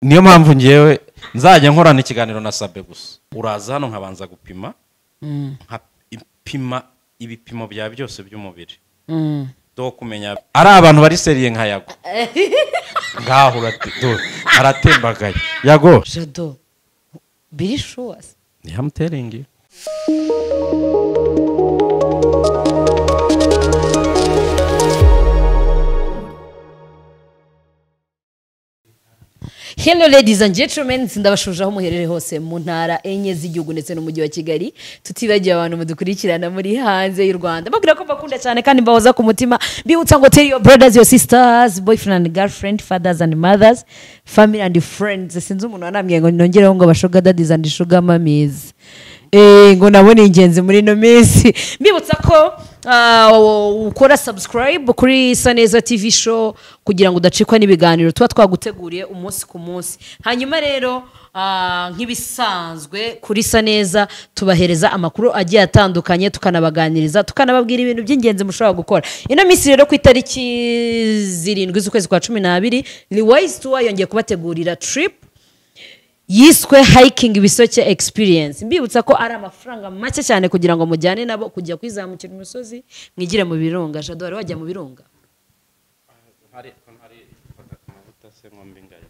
niyo mpamvu ngewe nzajya nkorana ikiganiro na Sabe gusa uraza hano nkabanza gupima nkapima ibipimo bya byose by'umubiri do kumenya ari abantu bari seriye nka Yago ngaho aratembagaye Yago Jado biri sure I'm telling you. Hello ladies and gentlemen, ndabashuje aho muherere hose mu ntara enye z'igihugu ndetse n'umujyi wa Kigali. Tutibagiye abantu mudukurikirana muri hanze y'u Rwanda. Bagira ko bakunda cyane kandi bahoza ku mutima. Biutsa ngo tell your brothers, your sisters, boyfriend and girlfriend, fathers and mothers, family and friends. Sinzi umuntu wanamye ngo nongereho ngo bashoga daddies and sugar mummies. Ngo nabone ingenzi muri no minsi. Bibutsa ko ukora subscribe kuri Saneza TV show kugira ngo udacikwa n'ibiganiro tuba twaguteguriye umunsi ku munsi. Hanyuma rero nk'ibisanzwe kuri Saneza tubahereza amakuru agiye atandukanye tukanabaganiriza tukanababwira ibintu by'ingenzi mushobora gukora. Ino minsi rero ku itariki 7 z'ukwezi kwa 12 Liwise Tour yongeye kubategurira trip yiswe hiking Bisoke experience. Mbibutsa ko ari amafaranga make cyane kugira ngo mujyane nabo kujya kwizamukira umusozi mwigire mu birunga. Jado ari wajya mu birunga hari amavuta se ngombe ngaye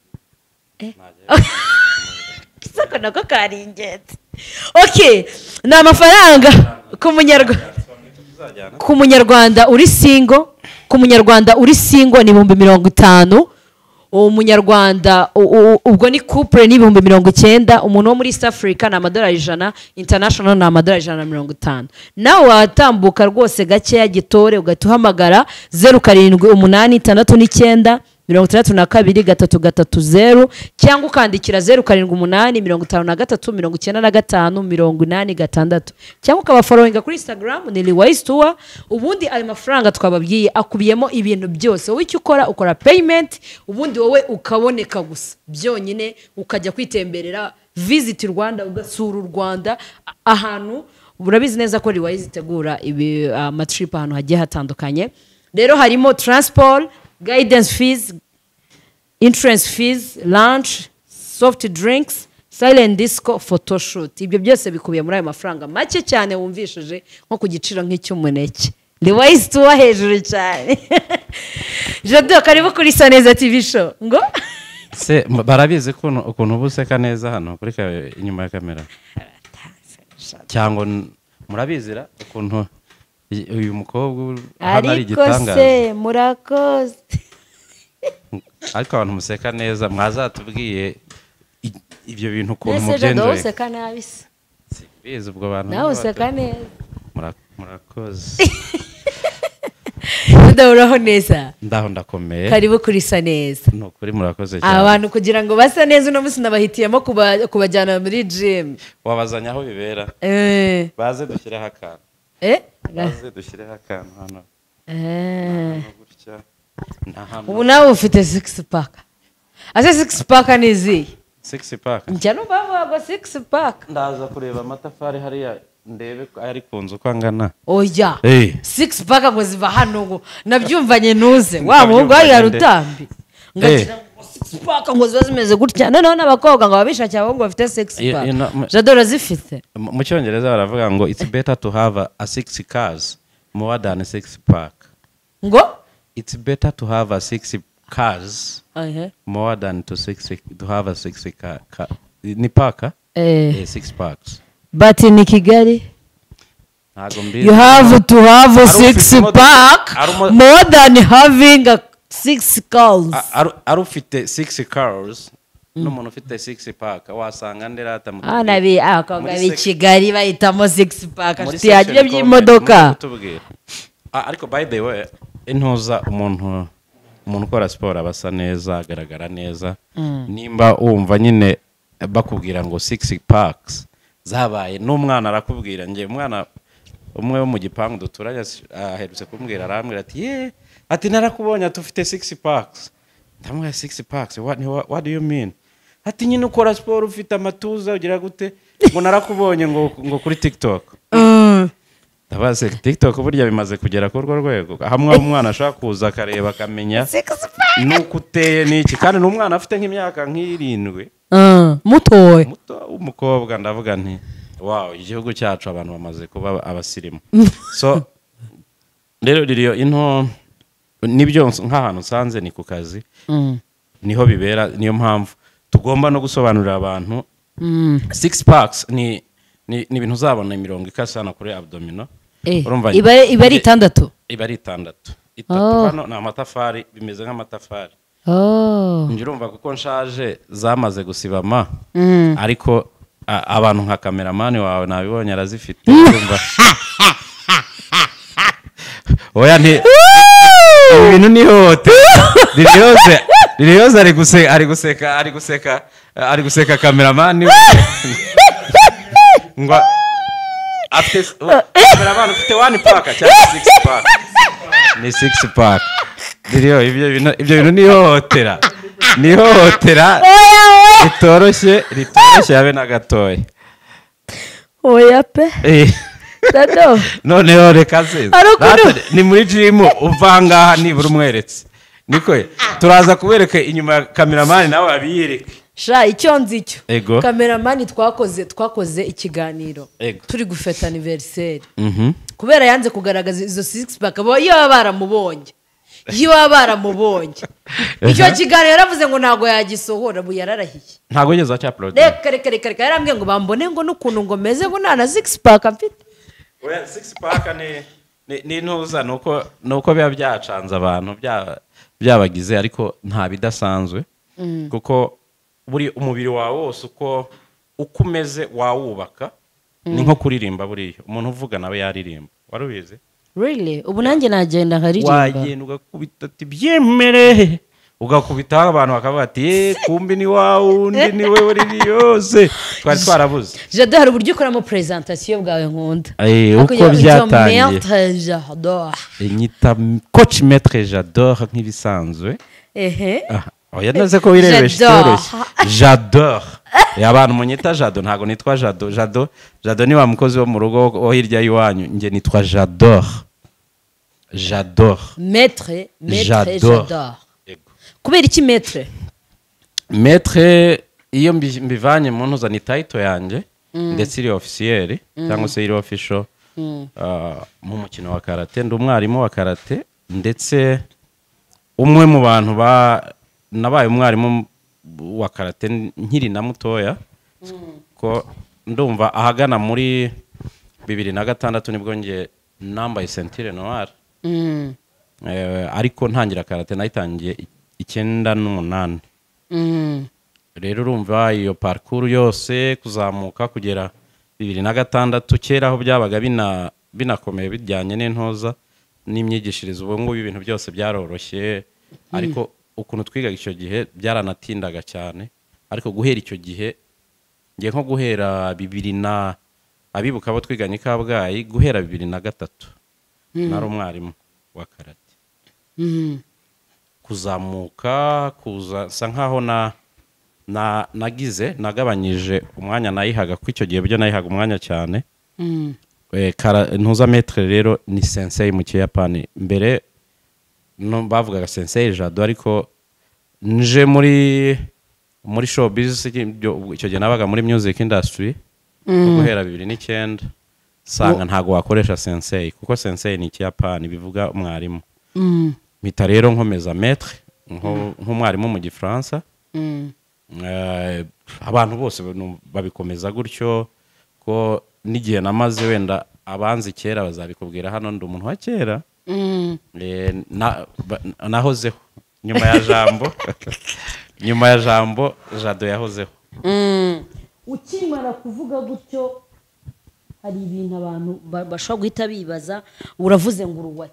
kisako nako kari ingete. Okay, na amafaranga ku munyarwanda uri single ni 50,000. Umunyarwanda ubwo ni couple ni 90,000. Umuntu wo muri East Africa na amadolari 100, international na amadolari 150. Nawe watambuka rwose gake gitore ugatuhamagara 078669 62 cyangwa ukandikira 0788539585 cyangwa ukaba following kuri Instagram ni Liwise Tour. Ubundi ayo mafaranga twababwiye akubiyemo ibintu byose. Wowe icyo ukora payment, ubundi wowe ukaboneka gusa byonyine ukajya kwitemberera visit Rwanda ugasura u Rwanda ahantu. Urabizi neza ko Liwise itegura ibi amatrip ahantu hagiye hatandukanye. Rero harimo transport, guidance fees, entrance fees, lunch, soft drinks, silent disco, photoshoot. Ibyo byose bikubiye muri ayo mafaranga make cyane wumvishije nko ku giciro nk'icy'umuneke. Liwise Tour hejuru cyane. Jado karibu kuri Saneza TV show. Ngo se barabizi ukuntu ubuseka neza hano kuri inyuma ya kamera cyangwa murabizira ukuntu uyu mukobwa hano ari igitangaza. Ariko se murakoze ariko abantu museka neza mwazatubwiye ibyo bintu ukuntu mugenzoye. Jado useka nabi se bizi ubwo bantu nawe useka neza. Murakoze. Ndauraho neza. Ndaho ndakomeye. Karibu kuri Saneza. No kuri murakoze cyane. Abantu kugira ngo basa neza uno munsi nabahitiyemo kubajyana muri gym. Wabazanya aho bibera. Baze dushyireho akantu. Baze dushyireho akantu hano. Ubu nawe ufite 6 pack. Ase 6 pack ni izi? 6 pack. Njyano baba 6 pack. Ndaza kureba amatafari hariya ndebe ari kunzu kwangana. Oya. 6 pack ngo ziva hano ngo nabyumvanye nuze. Wa muhungu ari rutambi. Ngagira 6 pack ngo ziba zimeze gutya. Noneho n'abakobwa ngo babishakira ahubwo bafite 6 pack. Jado razifite. Mu cyongereza baravuga ngo it's better to have a 6 cars more than a 6 pack. Ngo it's better to have a 6 cars more than to have a 6 car. Ni paka? 6 packs. But in Kigali you have to have a 6 pack more than having a 6 cars. Ari ufite 6 cars n'umuntu ufite 6 pack wasanga nderata mu nabi akanga Kigali bahitamo 6 pack afite yaje by'imodoka. Ariko by the way intoza umuntu ukora sport abasa neza agaragara neza. Nimba wumva nyine bakubwira ngo 6 packs zabaye n'umwana arakubwira nge umwana umwe wo mu gipangu duturanye aherutse kumbwira arambwira ati ati narakubonye tufite 6 packs. Ndamubwira 6 packs what do you mean? Ati nyine ukora sport ufite amatuza ugira gute ngo narakubonye ngo kuri TikTok. ndabaze TikTok burya bimaze kugera ku rwo rwego hamwe umwana ashaka kuza akareba akamenya nuko uteye n'iki kandi n'umwana afite nk'imyaka nk'irindwi mutoye muto w'umukobwa ndavuga nti wow igihugu cyacu abantu bamaze kuba abasirimu so rero ririyo into nibyo nk'ahantu nsanze ni ku kazi niho bibera niyo mpamvu tugomba no gusobanurira abantu six packs ni ibintu uzabona imirongo ikasana kuri abdomino iba ari 6 iba ari 6 itatu hano ni amatafari bimeze nk'amatafari njye urumva kuko nshaje zamaze gusibama ariko abantu nka kameramani wawe nabibonye arazifite urumva oya nti ibintu ni hote Liliose ari guseka kameramani ngo afite kameramani ufite 1 pack cyangwa 6 pack ni 6 pack Lilio ibyo bintu ni hotera ritoroshye habe na gatoya oya pe Dado noneho reka se ni muri gym uvanga nibura umweretse niko turaza kubereka inyuma ya kameramani nawe abiyereke sha icyo nzicyo kameramani twakoze ikiganiro turi gufeta anniversaire kubera yanze kugaragaza izo 6 pack iyo baramubonye icyo kiganiro yaravuze ngo ntago yagisohora bu yararahiye ntago yigeze acha upload reka yarambwiye ngo bambone ngo n'ukuntu ngo meze ngo nana 6 pack mfite oya 6 pack ni ntuza nuko biba byacanze abantu byabagize ariko nta bidasanzwe kuko buri umubiri wawe wose uko umeze wawubaka ni nko kuririmba buriya umuntu uvuga nawe yaririmba warubize really ubu nanjye nagenda nkaririmba wagenda ugakubita ati byemere ugakubita abantu bakavuga ati kumbi ni wawundi ni wewe Liliose twari twarabuze Jado hari uburyo ukoramo presentation bwawe nkunda uko byatangiye Maître Jador nyita coach Maître Jador nk'ibisanzwe oya naze ko wirebeshe cyoroshye Jador abantu munyita Jado ntago nitwa Jado ni wa mukozi wo mu rugo hirya y'iwanyu nge nitwa Jador Maître Jador kubera iki Maître iyo mbivanye mu ntuza ni title yanjye ndetse iri officiel cyangwa se iri official mu mukino wa karate ndi umwarimu wa karate ndetse umwe mu bantu nabaye umwarimu wa karate nkiri na mutoya ko ndumva ahagana muri 2006 nibwo ngiye nambaye ceinture noire ariko ntangira karate nayitangiye 98 rero urumva iyo parcours yose kuzamuka kugera 2006 kera aho byabaga binakomeye bijyanye n'intoza n'imyigishirize ubu ngubu ibintu byose byaroroshye ariko ukuntu twigaga icyo gihe byaranatindaga cyane ariko guhera icyo gihe ngiye nko guhera 2000 abibuka abo twiganye Kabgayi guhera 2003 nari umwarimu wa karate kuzamuka sa nkaho nagabanyije umwanya nayihaga ku icyo gihe byo nayihaga umwanya cyane ntuza Maître rero ni sensei mu Kiyapani mbere no bavugaga sensei Jado ariko nje muri showbiz icyo gihe nabaga muri music industry guhera 2009 sanga ntago wakoresha sensei kuko sensei ni Kiyapani bivuga umwarimu mpita rero nkomeza Maître nk'umwarimu mu Gifaransa abantu bose babikomeza gutyo ko n'igihe namaze wenda abanzi kera bazabikubwira hano ndi umuntu wa kera nahozeho nyuma ya jambo Jado yahozeho ukimara kuvuga gutyo hari ibintu abantu bashobora guhita bibaza uravuze ngo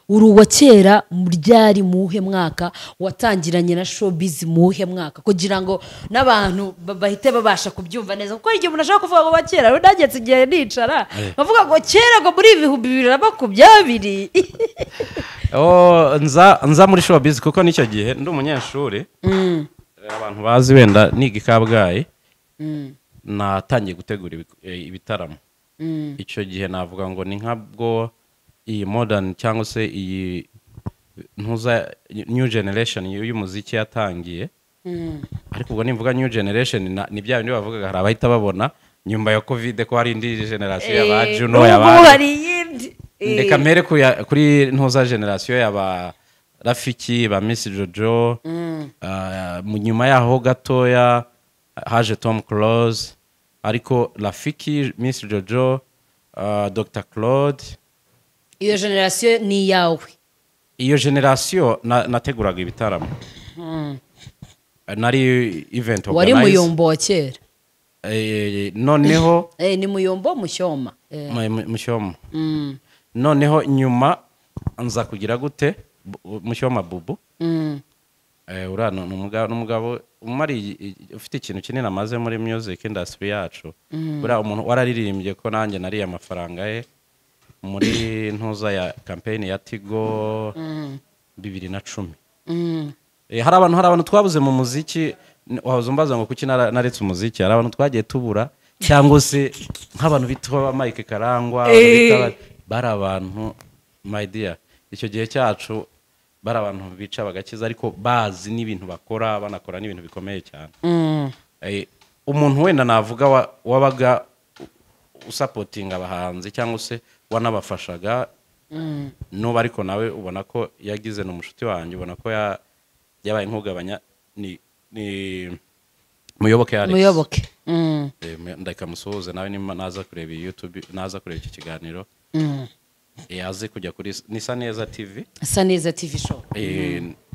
uruwa kera muryari muhe mwaka watangiranye na showbiz muhe mwaka kugira ngo n'abantu bahite babasha kubyumva neza kuko igihe umuntu ashaka kuvuga ngo bakera ndagetse igihe nicara bavuga ngo kera ngo muri 2022 nza muri showbiz kuko nicyo gihe ndi umunyeshuri abantu bazi wenda niga Kabgayi natangiye gutegura ibitaramo icyo gihe navuga ngo ni nkabwo iyi modern cyangwa se iyi ntuza new generation y'umuziki yatangiye ariko ubwo nimvuga new generation ni bya bindi bavugaga hari abahita babona nyuma ya covid ko hari indi generation y'aba Juno ndeka mere kuri ntuza generation y'aba Rafiki ba Miss Jojo mu nyuma yaho gatoya haje Tom Close ariko Rafiki Miss Jojo Dr Claude iyo generation ni yawe iyo generation nateguraga ibitaramo nari event wari muyombo wa kera noneho ni muyombo mushyoma mushyoma noneho nyuma nza kugira gute mushyoma bubu urano n'umugabo umari ufite ikintu kinini amaze muri music industry yacu bura umuntu wararirimbye ko nanjye nari amafaranga ye muri ntuza ya campaign ya Tigo 2010 hari abantu twabuze mu muziki wahoze umbaza ngo kuki naretse umuziki hari abantu twagiye tubura cyangwa se nk'abantu bitwa Mike Karangwa bari abantu my dear icyo gihe cyacu bari abantu bica bagakiza ariko bazi n'ibintu bakora banakora n'ibintu bikomeye cyane umuntu wenda navuga wabaga usupporting abahanzi cyangwa se wanabafashaga nuba ariko nawe ubona ko yagize n'umushuti wanjye ubona ko yabaye nkugabanya ni Muyoboke Alex Muyoboke ndakamusuhuza nawe nimba naza kureba YouTube naza kureba iki kiganiro yaze kujya kuri Nisa Neza TV Saneza TV show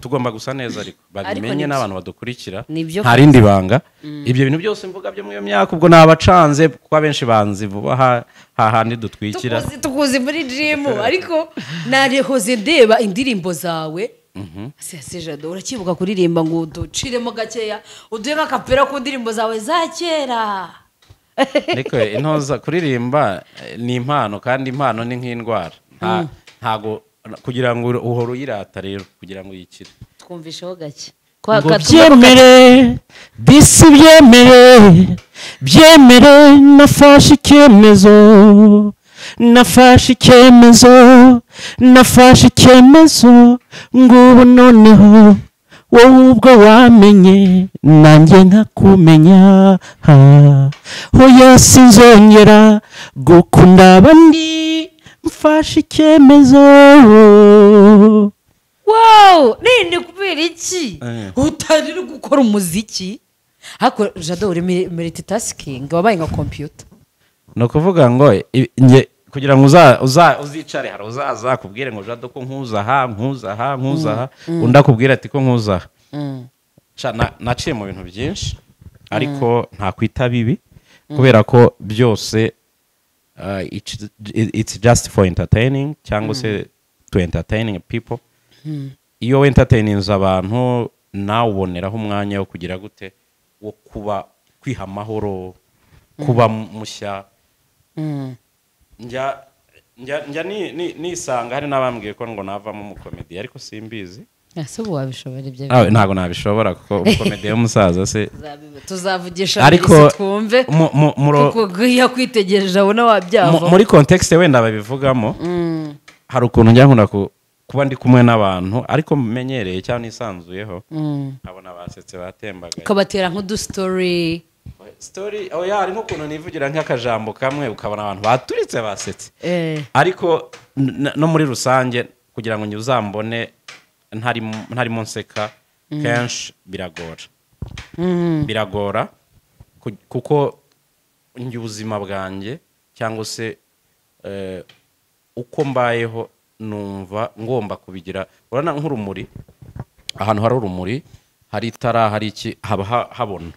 tugomba gusa neza ariko babimenye n'abantu badukurikira hari indi banga ibyo bintu byose mvuga byo mu myaka ubwo nabacanze kwa benshi banzi vuba hahandi dutwikira tukuzi muri gym ariko narehoze ndeba indirimbo zawe Jado urakibuka kuririmba ngo duciremo gakeya uduhe nk'akapera ku ndirimbo zawe za kera ariko intoza kuririmba ni impano kandi impano ni nk'indwara ntago kugira ngo uhore uyirata rero kugira ngo yikire twumvisheho gake ngo byemere disi byemere nafashe icyemezo ngubu noneho wowe ubwo wamenye nanjye nkakumenya hoya sinzongera gukunda abandi mfashe icyemezo wow ninde kubera iki utari gukora umuziki ariko Jado uri multitasking wabaye nka computer no kuvuga ngo kugira ngo uzicare hari uzaza kubwire ngo Jado ko nkuzaha unda kubwira ati ko nkuzaha naciye mu bintu byinshi ariko nta kwita bibi kubera ko byose it's just for entertaining cyangwa se to entertaining people iyo entertainings abantu nawe uboneraho umwanya wo kugira gute wo kuba kwiha amahoro kuba mushya njya nisanga hari n'abambwiye ko ngo navamo umukomedi ariko simbizi ese ubu wabishobora ibyo ntago nabishobora kuko umukomedi w'umusaza se tuzavugisha ariko twumve kuko yakwitegereje abona wabyava muri context wenda babivugamo hari ukuntu njya nkunda kuba ndi kumwe n'abantu ariko menyereye cyangwa nisanzuyeho abona basetse batembaga ukabatera nk'udustory hari nk'ukuntu nivugira nk'akajambo kamwe ukabona abantu baturitse basetse ariko no muri rusange kugira ngo uzambone ntarimo nseka kenshi biragora kuko njye ubuzima bwanjye cyangwa se uko mbayeho numva ngomba kubigira urana nk'urumuri ahantu hari urumuri hari itara hari iki haba habona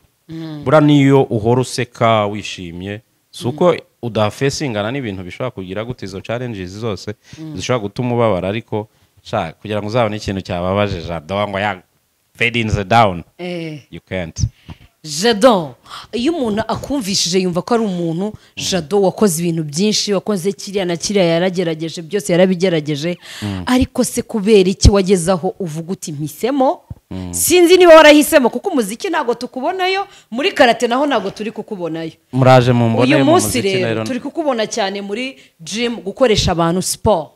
bura niyo uhora useka wishimye suko udafesingana n'ibintu bishobora kugira gute izo challenges zose zishobora gutuma ubabara ariko kugira ngo uzabone ikintu cyababaje Jado ngo ya fade in the down you can't Jado iyo umuntu akumvishije yumva ko ari umuntu Jado wakoze ibintu byinshi wakoze kiriya na kiriya yaragerageje byose yarabigerageje ariko se kubera iki wagezaho uvuga uti mpisemo sinzi niba warahisemo kuko umuziki ntago tukubonayo muri karate naho ntago turi kukubonayo muraje mu mbone uyu mu munsi muziki rero turi kukubona cyane muri gym gukoresha abantu sport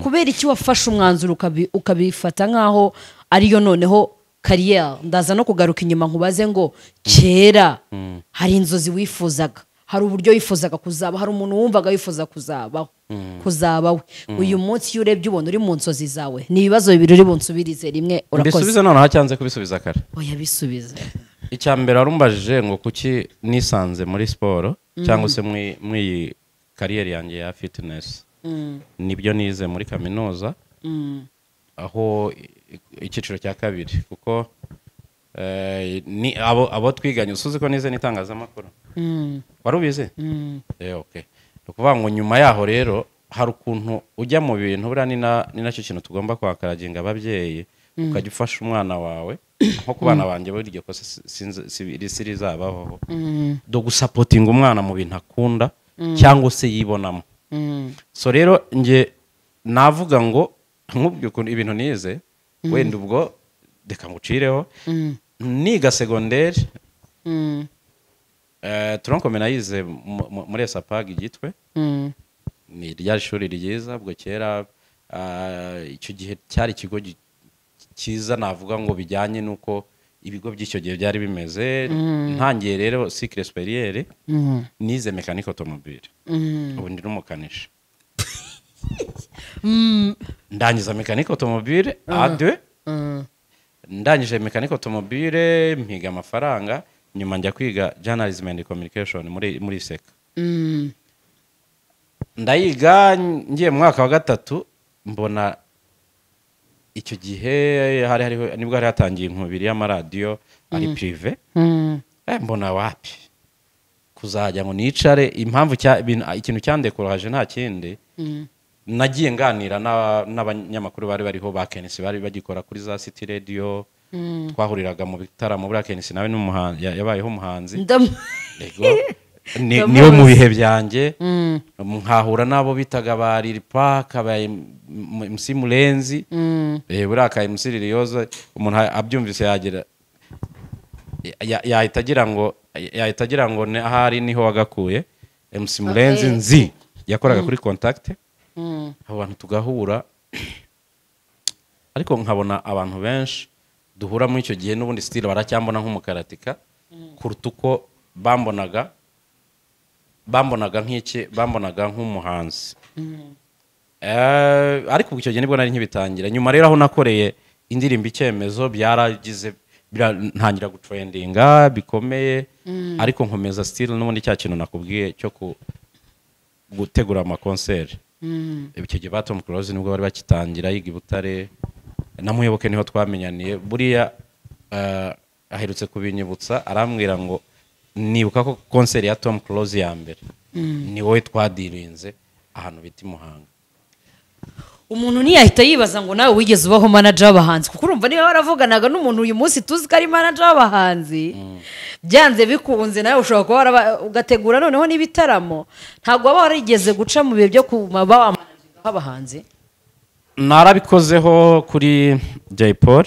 kubera iki wafashe umwanzuro ukabifata nkaho ariyo noneho kariyeri ndaza no kugaruka inyuma nkubaze ngo kera hari inzozi wifuzaga hari uburyo wifuzaga kuzaba hari umuntu wumvaga wifuza kuzabawe uyu munsi iyo urebye ubona uri mu nzozi zawe ni ibibazo bibiri uri bunsubirize rimwe urakoze mbisubize noneho cyanze kubisubiza kare oya bisubize icya mbere warumbajije ngo kuki nisanze muri siporo cyangwa se muri iyi kariyeri yanjye ya fitness nibyo nize muri kaminuza aho icyiciro cya kabiri kuko ni abo twiganye usuzi ko nize n'itangazamakuru wari ubizi okay ni ukuvuga ngo nyuma yaho rero hari ukuntu ujya mu bintu buriya ni nacyo kintu tugomba kwakaraginga ababyeyi ukajya ufasha umwana wawe nko ku bana banjye burya ko sirizabaho do gusapotinga umwana mu bintu akunda cyangwa se yibonamo so rero nge navuga ngo nk'ubwo ukuntu ibintu nize wenda ubwo reka ngucireho niga segonderi turankome nayize muri esapag igitwe ni rya shuri ryiza ubwo kera icyo gihe cyari ikigo cyiza navuga ngo bijyanye n'uko ibigo by'icyo gihe byari bimeze ntangiye rero cycle superieur nize mécanique automobile ubu ndi n'umukanishi ndangiza mécanique automobile A2 ndangije mécanique automobile mpiga amafaranga nyuma njya kwiga journalism and communication muri seka ndayiga ngiye mu mwaka wa gatatu mbona icyo gihe nibwo hari hatangiye inkubiri y'amaradiyo ari prive mbona wapi kuzajya ngo nicare impamvu ikintu cyandekuraje nta kindi nagiye nganira n'abanyamakuru bari bariho ba Kenisi bari bagikora kuri za City Radio twahuriraga mu bitaramo buri Kenisi nawe yabayeho umuhanzi niwe mu bihe byanjye nkahura nabo bitaga bari Park abaye MC Murenzi buriya ka MC Liliose umuntu abyumvise yahita agira ngo ahari niho wagakuye MC Murenzi nzi yakoraga kuri contact abantu tugahura ariko nkabona abantu benshi duhura muri icyo gihe n'ubundi style baracyambona nk'umukaratika kuruta uko bambonaga nk'umuhanzi ariko icyo gihe nibwo nari nkibitangira nyuma rero aho nakoreye indirimbo icyemezo byaragize ntangira gutrendinga bikomeye ariko nkomeza style n'ubundi cya kintu nakubwiye cyo gutegura amakonseri icyo gihe ba Tom Close nibwo bari bakitangira yiga i Butare namuyoboke niho twamenyaniye buriya aherutse kubinyibutsa arambwira ngo nibuka ko konseri ya Tom Close ya mbere ni wowe twadirinze ahantu bita Muhanga umuntu ntiyahita yibaza ngo nawe wigeze ubaho manager w'abahanzi kuko urumva niba waravuganaga n'umuntu uyu munsi tuzi ko ari manager w'abahanzi byanze bikunze nawe ushobora kuba ugategura noneho n'ibitaramo ntabwo waba warigeze guca mu bihe byo kumaba wamanaginga w'abahanzi narabikozeho kuri Jay Paul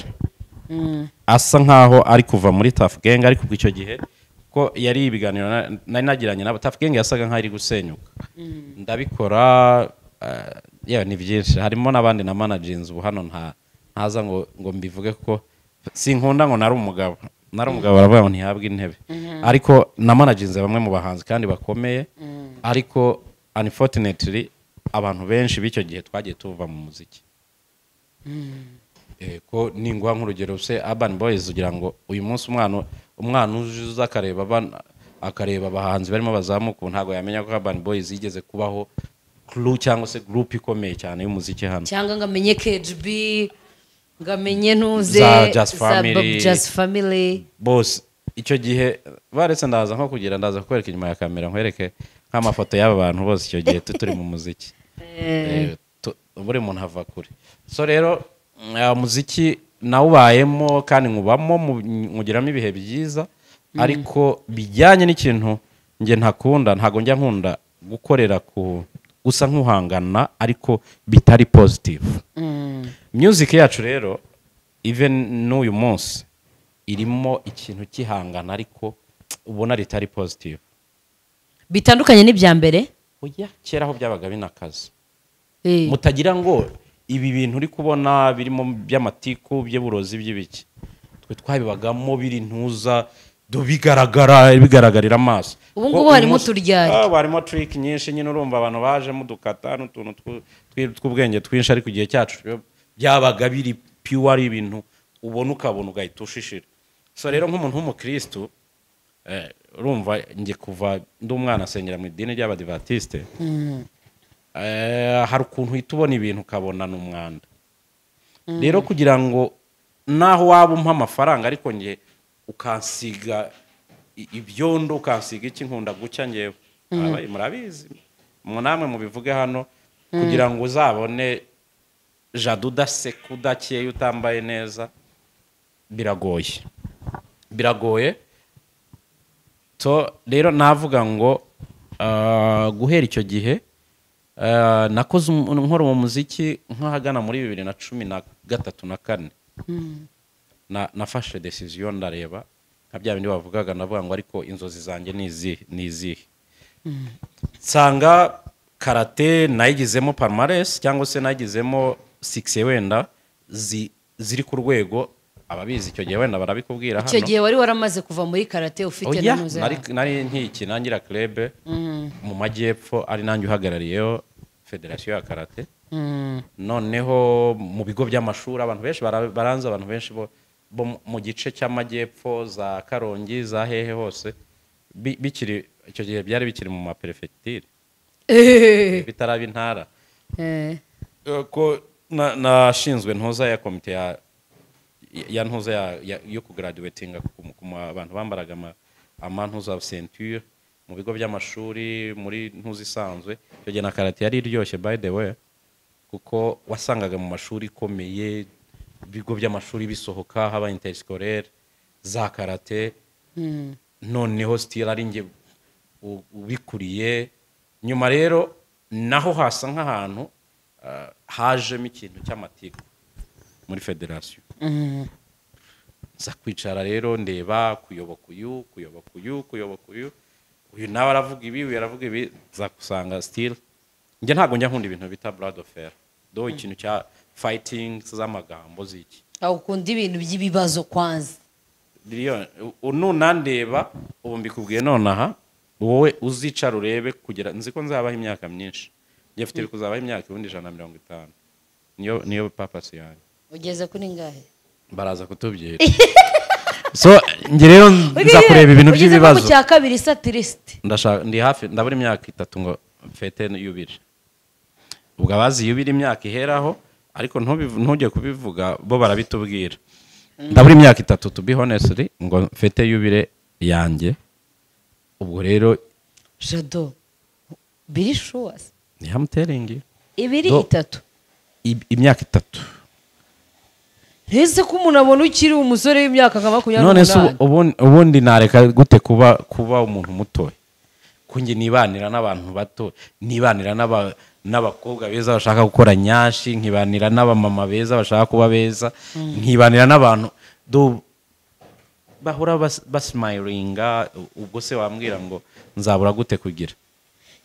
asa nkaho ari kuva muri Tuff Gang ariko icyo gihe ko yari ibiganiro nari nagiranye nabo Tuff Gang yasaga nkaho iri gusenyuka ndabikora ni byinshi harimo n'abandi na managers ubu hano ntaza ngo mbivuge ko sinkunda ngo nari umugabo baravuga ngo ntihabwe intebe ariko na managers bamwe mu bahanzi kandi bakomeye ariko unfortunately abantu benshi b'icyo gihe twagiye tuva mu muziki ko ningwa nk'urugero se Urban Boys ugira ngo uyu munsi umwana uza akareba abahanzi barimo bazamuka ntago yamenya ko Urban Boys yigeze kubaho crew cyangwa se group ikomeye cyane y'umuziki hano cyangwa ngamenye KGB ngamenye ntuze za Just Family boss icyo gihe baretse ndaza kukwereka inyuma ya kamera nkwereke nk'amafoto y'aba bantu bose icyo gihe turi mu muziki buri muntu hava kure so rero umuziki nawubayemo kandi nkubamo nkugiramo ibihe byiza ariko bijyanye n'ikintu njye ntago njya nkunda gukorera ku gusa nk'uhangana ariko bitari positive. Music yacu rero even n'uyu munsi irimo ikintu kihangana ariko ubona ritari positive, bitandukanye n'ibya mbere. oya kera aho byabaga binakaze, mutagira ngo ibi bintu uri kubona birimo by'amatiku by'uburozi by'ibiki, twe twabibagamo biri ntuza bigaragarira amaso. Ubu ngubu harimo turyari, harimo trick nyinshi nyine, urumva abantu baje mudukata n'utuntu tw'ubwenge twinshi, ariko igihe cyacu byabaga biri pure, ari ibintu ubona ukabona ugahita ushishira. So rero nk'umuntu w'umukristo urumva nge kuva ndi umwana asengera mu idini ry'Abadivantisite, hari ukuntu uhita ubona ibintu ukabona n'umwanda. Rero kugira ngo naho waba umpa amafaranga ariko nge ukansiga ibyondo ukansiga iki, nkunda gucya ngewe, murabizi namwe mubivuge hano, kugira ngo uzabone Jado udaseka udakeye utambaye neza biragoye. So rero navuga ngo guhera icyo gihe nakoze nkora mu muziki nk'ahagana muri 2013-14, nafashe decision ndareba nka bya bindi bavugaga, navuga ngo ariko inzozi zanjye ni izihe. Nsanga karate nayigizemo palmarès cyangwa se nayigizemo succès wenda ziri ku rwego, ababizi icyo gihe wenda barabikubwira hano. Icyo gihe wari waramaze kuva muri karate ufite n'uze. Nari ntikinangira club mu majyepfo, ari nanjye uhagarariyeho federation ya karate. Noneho mu bigo by'amashuri abantu benshi baranze, abantu benshi bo mu gice cy'amajyepfo za Karongi za hehe hose bikiri icyo gihe byari bikiri mu maperefecture bitaraba intara. Ko nashinzwe ntuza ya komite ya ntuza yo kugraduatinga ku abantu bambaraga amantuza ceinture mu bigo by'amashuri muri ntuza isanzwe. Icyo gihe na karate yari iryoshye by the way, kuko wasangaga mu mashuri ikomeye, ibigo by'amashuri bisohoka haba interscolaire za karate, noneho still ari nge ubikuriye. Nyuma rero naho hasa nk'ahantu hajemo ikintu cy'amatiku muri federation. Za kwicara rero ndeba kuyoboka uyu nawe aravuga ibi, uyu aravuga ibi, za kusanga still nge ntago njya nkunda ibintu bita blood affair, do ikintu cya fighting z'amagambo ziki, ukunda ibintu by'ibibazo kwanza. Nundeba ubu mbikubwiye nonaha, wowe uzicara urebe kugira nzi ko nzabaho imyaka myinshi, nge mfite kuzabaho imyaka 150. niyo purpose yanjye. Ugeze kuri ngahe? Baraza kutubwira. So nge rero nza kureba ibintu by'ibibazo. Ugeze mu cya kabiri satirist. Ndi hafi ndabura imyaka 3 ngo mfete yubire. Ubwo abazi yubire imyaka iheraho, ariko ntujye kubivuga bo barabitubwira. Ndabura imyaka 3 to be honestly ngo mfete yubire yanjye. Ubwo rero Jado biri sure. I'm telling you. Ibiri itatu. Imyaka 3. Ese ko umuntu abona ukiri umusore w'imyaka nka 28. None se ubundi nareka gute kuba umuntu muto? Kunge nibanira n'abantu bato, nibanira n'abakobwa beza bashaka gukora nyashi, nkibanira n'abamama beza bashaka kuba beza, nkibanira n'abantu bahora basmilinga. Ubwo se wambwira ngo nzabura gute kugira?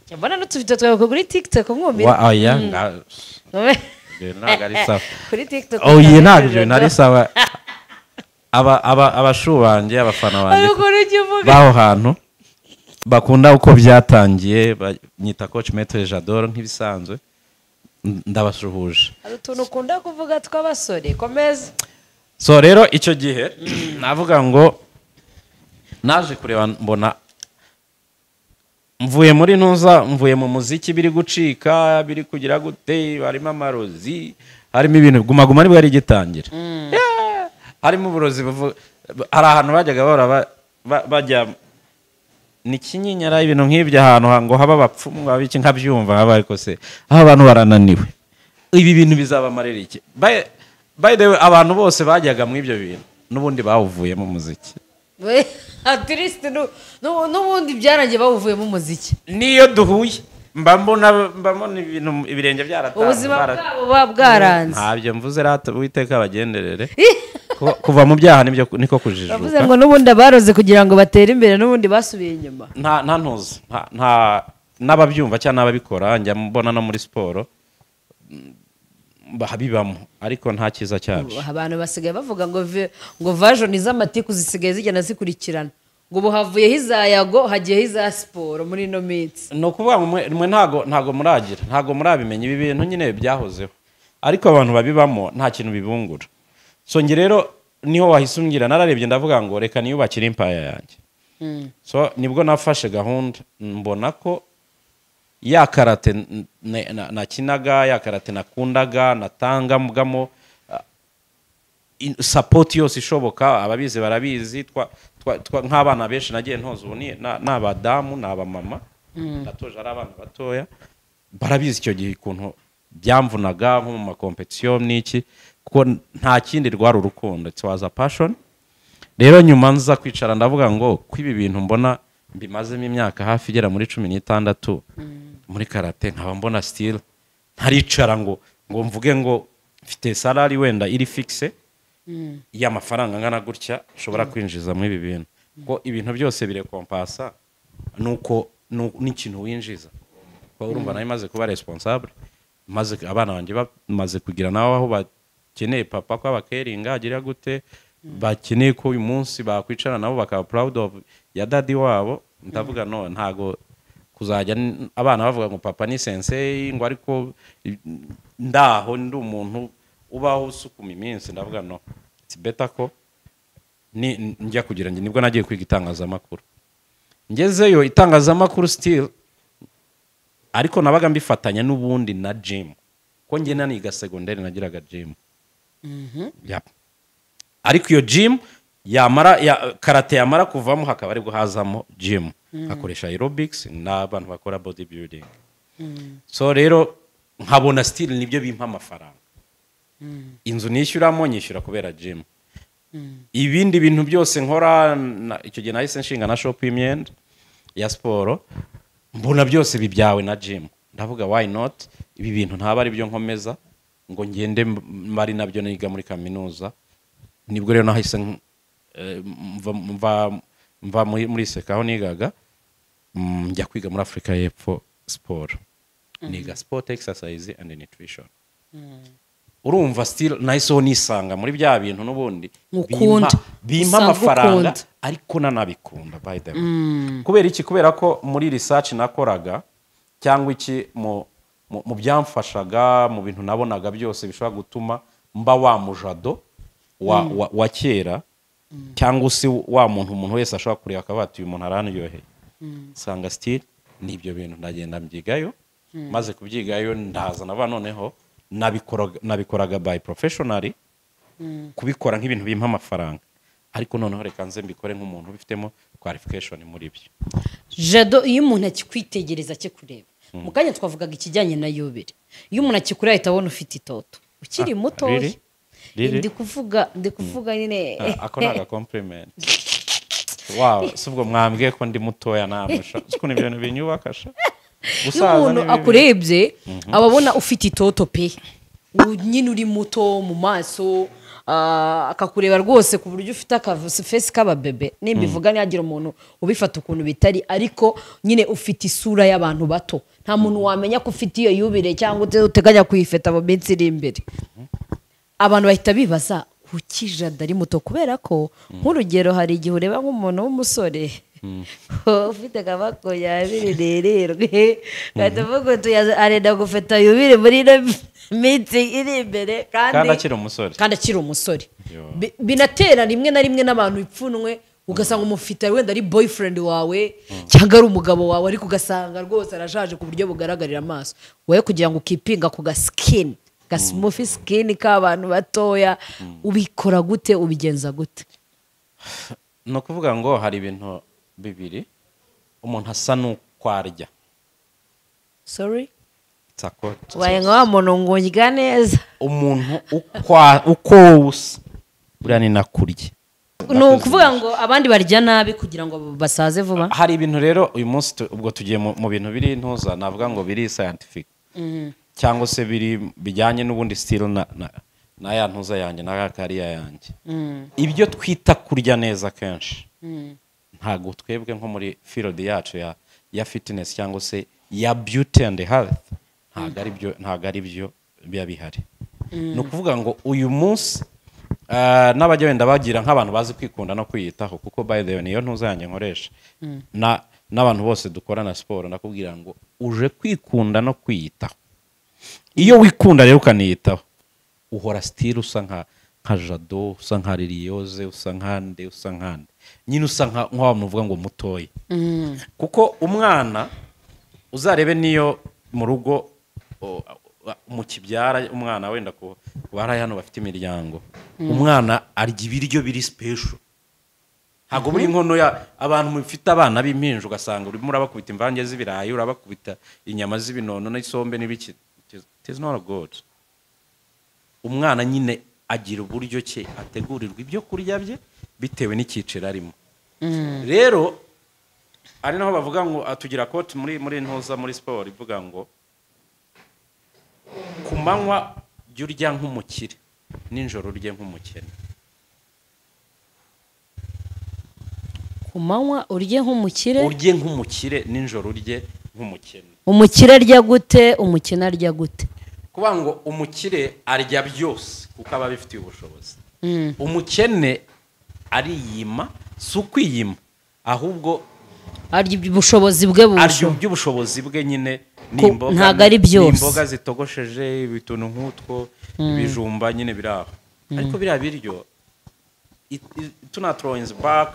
Cyambana n'utufite twawe kuri TikTok mwumira. Oya ntabwo ari sawa kuri TikTok. Oya ntabwo nari sawa. Abashu banjye, abafana banjye baho hantu bakunda uko byatangiye, banyita coach Maître Jador nk'ibisanzwe, ndabasuhuje. Ari utuntu ukunda kuvuga tw'abasore, komeza. So rero icyo gihe navuga ngo naje kureba mbona mvuye mu muziki biri gucika, biri kugira gute, harimo amarozi, harimo ibintu guma nibwo ari gitangira. Harimo uburozi, hari ahantu bajyaga bahora bajya ni kinyinyara ibintu nk'ibyo ahantu ngo haba abapfumu babiki nkabyumva haba, ariko se aho abantu barananiwe, ibi bintu bizabamarira iki? By the way, abantu bose bajyaga mu ibyo bintu n'ubundi bawuvuye mu muziki. atiriste n'ubundi byarangiye bawuvuyemo umuziki niyo duhuye mba mbona ibintu ibirenge byaratanze ubuzima bwabo buba bwaranze ntabyo mvuze rata Uwiteka abagenderere kuva mu byaha niko kujijuka bavuze ngo n'ubundi abaroze kugira ngo batere imbere n'ubundi basubiye inyuma nta ntuzi nta n'ababyumva cyangwa n'ababikora njya mbona no muri siporo bibamo ariko nta cyiza cyabyo abantu basigaye bavuga ngo version z'amatiku zisigaye zigenda zikurikirana ngo ubu havuyeho izayago hagiyeho iza siporo muri ino minsi ni ukuvuga ngo mwe ntago muragira ntago murabimenya ibi bintu nyine byahozeho ariko abantu babibamo nta kintu bibungura so nge rero niho wahise umbwira nararebye ndavuga ngo reka niyubakire impaya yanjye so nibwo nafashe gahunda mbona ko ya karate nakinaga ya karate nakundaga natangamo support yose ishoboka ababizi barabizi nk'abana benshi nagiye ntoza ubu n'abadamu n'abamama ndatoje ari abana batoya barabizi icyo gihe ukuntu byamvunaga nko mu makompetisiyo n'iki kuko nta kindi rwari urukundo it was a passion rero nyuma nza kwicara ndavuga ngo ko ibi bintu mbona mbimazemo imyaka hafi igera muri 16 muri karate nkaba mbona still ntaricara ngo mvuge ngo mfite salary wenda iri fixe y'amafaranga ngana gutya ushobora kwinjiza muri ibi bintu ko ibintu byose birekompasa nuko n'ikintu winjiza ko urumva nayo maze kuba responsable maze abana banjye bamaze kugira naho aho bakeneye papa ko abakeringa agira gute bakeneye ko uyu munsi bakwicara nabo bakaba proud of ya daddy wabo ndavuga no ntago kuzajya abana bavuga ngo papa ni sensei ngo ariko ndaho ndi umuntu ubaho usukuma iminsi ndavuga no it's better ko njya kugira ngo nibwo nagiye kwiga itangazamakuru ngezeyo itangazamakuru still ariko nabaga mbifatanya n'ubundi na gym ko nge naniga secondary nagiraga gym ariko iyo gym karate yamara kuvamo hakaba aribwo hazamo gym hakoresha aerobics n'abantu bakora bodybuilding so rero nkabona still nibyo bimpa amafaranga inzu nishyuramo nyishyura kubera gym ibindi bintu byose nkora icyo gihe nahise nshinga na shop y'imyenda ya siporo mbona byose bibyawe na gym ndavuga why not ibi bintu ntaba ari byo nkomeza ngo ngende mari nabyo niga muri kaminuza nibwo rero nahise mva muri seka aho nigaga njya kwiga muri Afrika y'Epfo sport niga sport exercise and nutrition urumva still nahise nisanga muri bya bintu n'ubundi bimpa amafaranga ariko nanabikunda by the way kubera iki kubera ko muri research nakoraga cyangwa iki mu byamfashaga mu bintu nabonaga byose bishobora gutuma mba wa mujado wa kera cyangwa se wa umuntu wese ashobora kureba akabati uyu muntu aranyoheye sanga still nibyo bintu ndagenda mbyigayo maze kubyigayo ndaza nava noneho nabikoraga by professionally kubikora nk'ibintu bimpa amafaranga ariko noneho reka nze mbikore nk'umuntu ubifitemo qualification muri byo Jado iyo umuntu akikwitegereza cyo kureba mu kanya twavugaga ikijyanye na Yubire iyo umuntu akikureba ahita abona ufite itoto ukiri muto ndi kuvuga nyine ako naga compliment wow subwo mwambwiye ko ndi mutoya namusha ukuntu ibintu binyubakasha iyo umuntu akurebye ababona ufite itoto pe nyine uri muto mu maso akakureba rwose ku buryo ufite face k'ababebe nimbivuga ntiyagira umuntu ubifata ukuntu bitari ariko nyine ufite isura y'abantu bato nta muntu wamenya ko ufite iyo Yubire cyangwa uteganya kuyifeta mu minsi iri imbere abantu bahita bibaza kuki Jado ari muto kubera ko nk'urugero hari igihe ureba nk'umuntu w'umusore ufite akabako yabirererwe katavuga arenda gufeta Yubire muri ino minsi iri imbere kandi akiri umusore binatera rimwe na rimwe n'abantu ipfunwe ugasanga umufite wenda ari boyfriend wawe cyangwa ari umugabo wawe ariko ugasanga rwose arashaje ku buryo bugaragarira amaso wowe kugira ngo ukipinga ku skin smooth skin k'abantu batoya ubikora gute ubigenza gute no kuvuga ngo hari ibintu bibiri umuntu asa n'ukwarya sorry waye nka muntu ngo njya neza umuntu uko usa buriya ni nakurya ni ukuvuga ngo abandi barya nabi kugira ngo basaze vuba. hari ibintu rero uyu munsi ubwo tugiye mu bintu biri ntuza navuga ngo biri scientific cyangwa se bijyanye n'ubundi style na ya ntuza yanjye na kariya yanjye. Ibyo twita kurya neza kenshi ntago twebwe nko muri field yacu ya fitness cyangwa se ya beauty and health ntago ari byo biba bihari. No kuvuga ngo uyu munsi n'abajya wenda bagira nk'abantu bazi kwikunda no kwiyitaho, kuko by the way niyo ntuza yanjye nkoresha n'abantu bose dukorana siporo nakubwira ngo uje kwikunda no kwiyitaho. Iyo wikunda rero ukaniyitaho uhora style usa nka Jado, usa nka Liliose, usa nkande nyine usa nk'abantu uvuga ngo mutoye. Kuko umwana uzarebe niyo mu rugo mu kibyara umwana wenda ko bari hano bafite imiryango, umwana arya ibiryo biri special. Hago muri nkono ya abantu mufite abana b'impinja ugasanga urimo urabakubita imvange z'ibirayi, urabakubita inyama z'ibinono n'isombe n'ibiki. It is not good. Umwana nyine agira uburyo cye ategurirwa ibyo kurya bye bitewe n'ikiciro arimo. Rero ari naho bavuga ngo atugira quote muri ntuza muri sport ivuga ngo kumanywa jyurya nk'umukire ninjoro urye nk'umukene. Kumanywa urye nk'umukire ninjoro urye nk'umukene. Umukire arya gute, umukene arya gute? Kuba ngo umukire arya byose kuko aba bifitiye ubushobozi. Umukene ariyima si ukwiyima ahubwo arya ubushobozi bwe by'ubushobozi bwe nyine n'imboga, ntago ari byose, n'imboga zitogosheje ibituntu nk'utwo ibijumba nyine biraho. Ariko biriya biryo tunathrowing back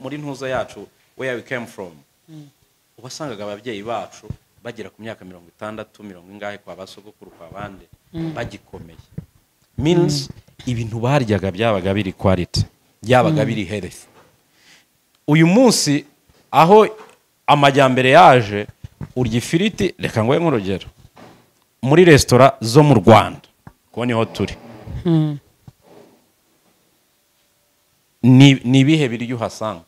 muri ntuza yacu where we came from. Ubasangaga ababyeyi bacu bagera ku myaka 60 70 ingahe kwa basogokuru kwa bande bagikomeye. Means ibintu baryaga byabaga biri quality, byabaga biri health. Uyu munsi aho amajyambere yaje urya ifiriti, reka ngoye nk'urugero muri restaurant zo mu Rwanda kuko niho turi, ni bihe biryo uhasanga?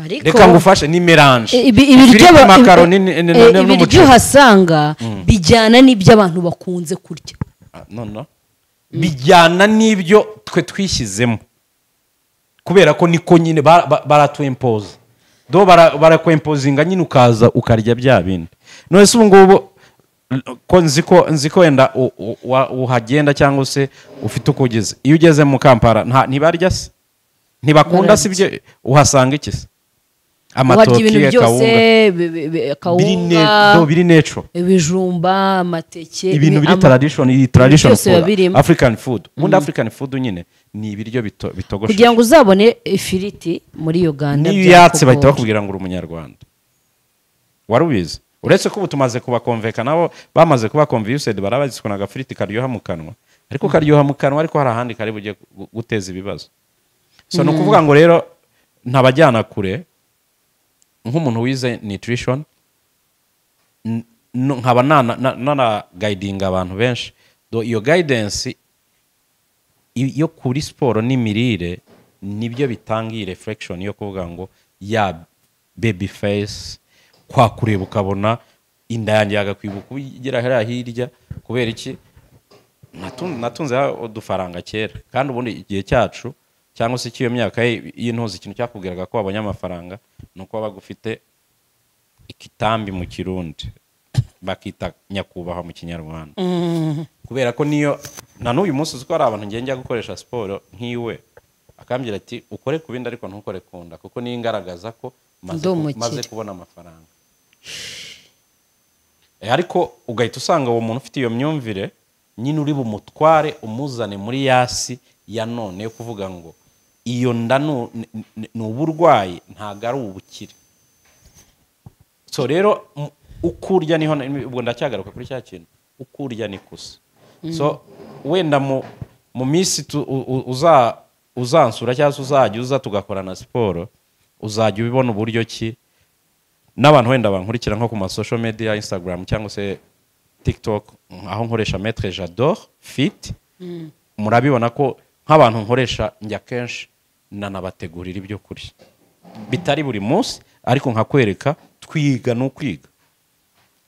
Reka ngufashe ni melange ibiryo macaroni ibiryo uhasanga bijyana n'ibyo abantu bakunze kurya. No bijyana n'ibyo twe twishyizemo, kubera ko niko nyine baratwempoza do barakwempozinga nyine ukaza ukarya bya bindi. None se ubu ngubu ko nziko wenda uhagenda cyangwa se ufite uko ugeze, iyo ugeze mu Kampala ntibarya se, ntibakunda se ibyo uhasanga iki se? Amatoki, kawunga, biri natural, ibijumba, amateke, ibintu biri tradition food, African food. Ubundi African food nyine ni ibiryo bitogoshe. Kugira ngo uzabone ifiriti muri Uganda niyo yatse bahita bakubwira ngo uri umunyarwanda. Warubizi? Uretse ko butumaze kuba konveka nabo bamaze kuba convinced barabazi ko nagafiriti karyoha mu kanwa, ariko karyoha mu kanwa ariko hari ahandi kari buje guteza ibibazo. So no kuvuga ngo rero ntabajyana kure nk'umuntu wize nutrition nkaba nana guiding abantu benshi do iyo guidance yo kuri sport n'imirire nibyo bitanga iyi reflection yo kuvuga ngo ya baby face kwa kureba ukabona inda yanjye yagakwibuka ugira hera hirya kubera iki natunze udufaranga kera, kandi ubundi igihe cyacu cyangwa se cy'iyo myaka y'intuzi ikintu cyakubwiraga ko wabonye amafaranga nuko bagufite ikitambi mu Kirundi bakita nyakubahwa mu Kinyarwanda. Kubera ko niyo na n'uyu munsi uko ari abantu njya gukoresha sport nk'iwe akambira ati ukore kubindi ariko ntukore kunda, kuko ni ingaragaza ko maze kubona amafaranga. Ariko ugahita usanga uwo muntu ufite iyo myumvire nyine uri bumutware umuzane muri yasi ya none yo kuvuga ngo iyo nda ni uburwayi ntago ari ubukire. So rero ukurya niho ubwo ndacyagaruka kuri cya kintu ukurya ni kusa. So wenda mu minsi uzansura cyangwa uzajya uza tugakorana siporo uzajya ubibona uburyo ki n'abantu wenda bankurikira nko ku ma social media Instagram cyangwa se TikTok aho nkoresha Maître J'adore Fit, murabibona ko nk'abantu nkoresha njya kenshi nanabategurira ibyo kurya bitari buri munsi ariko nkakwereka twiga no kwiga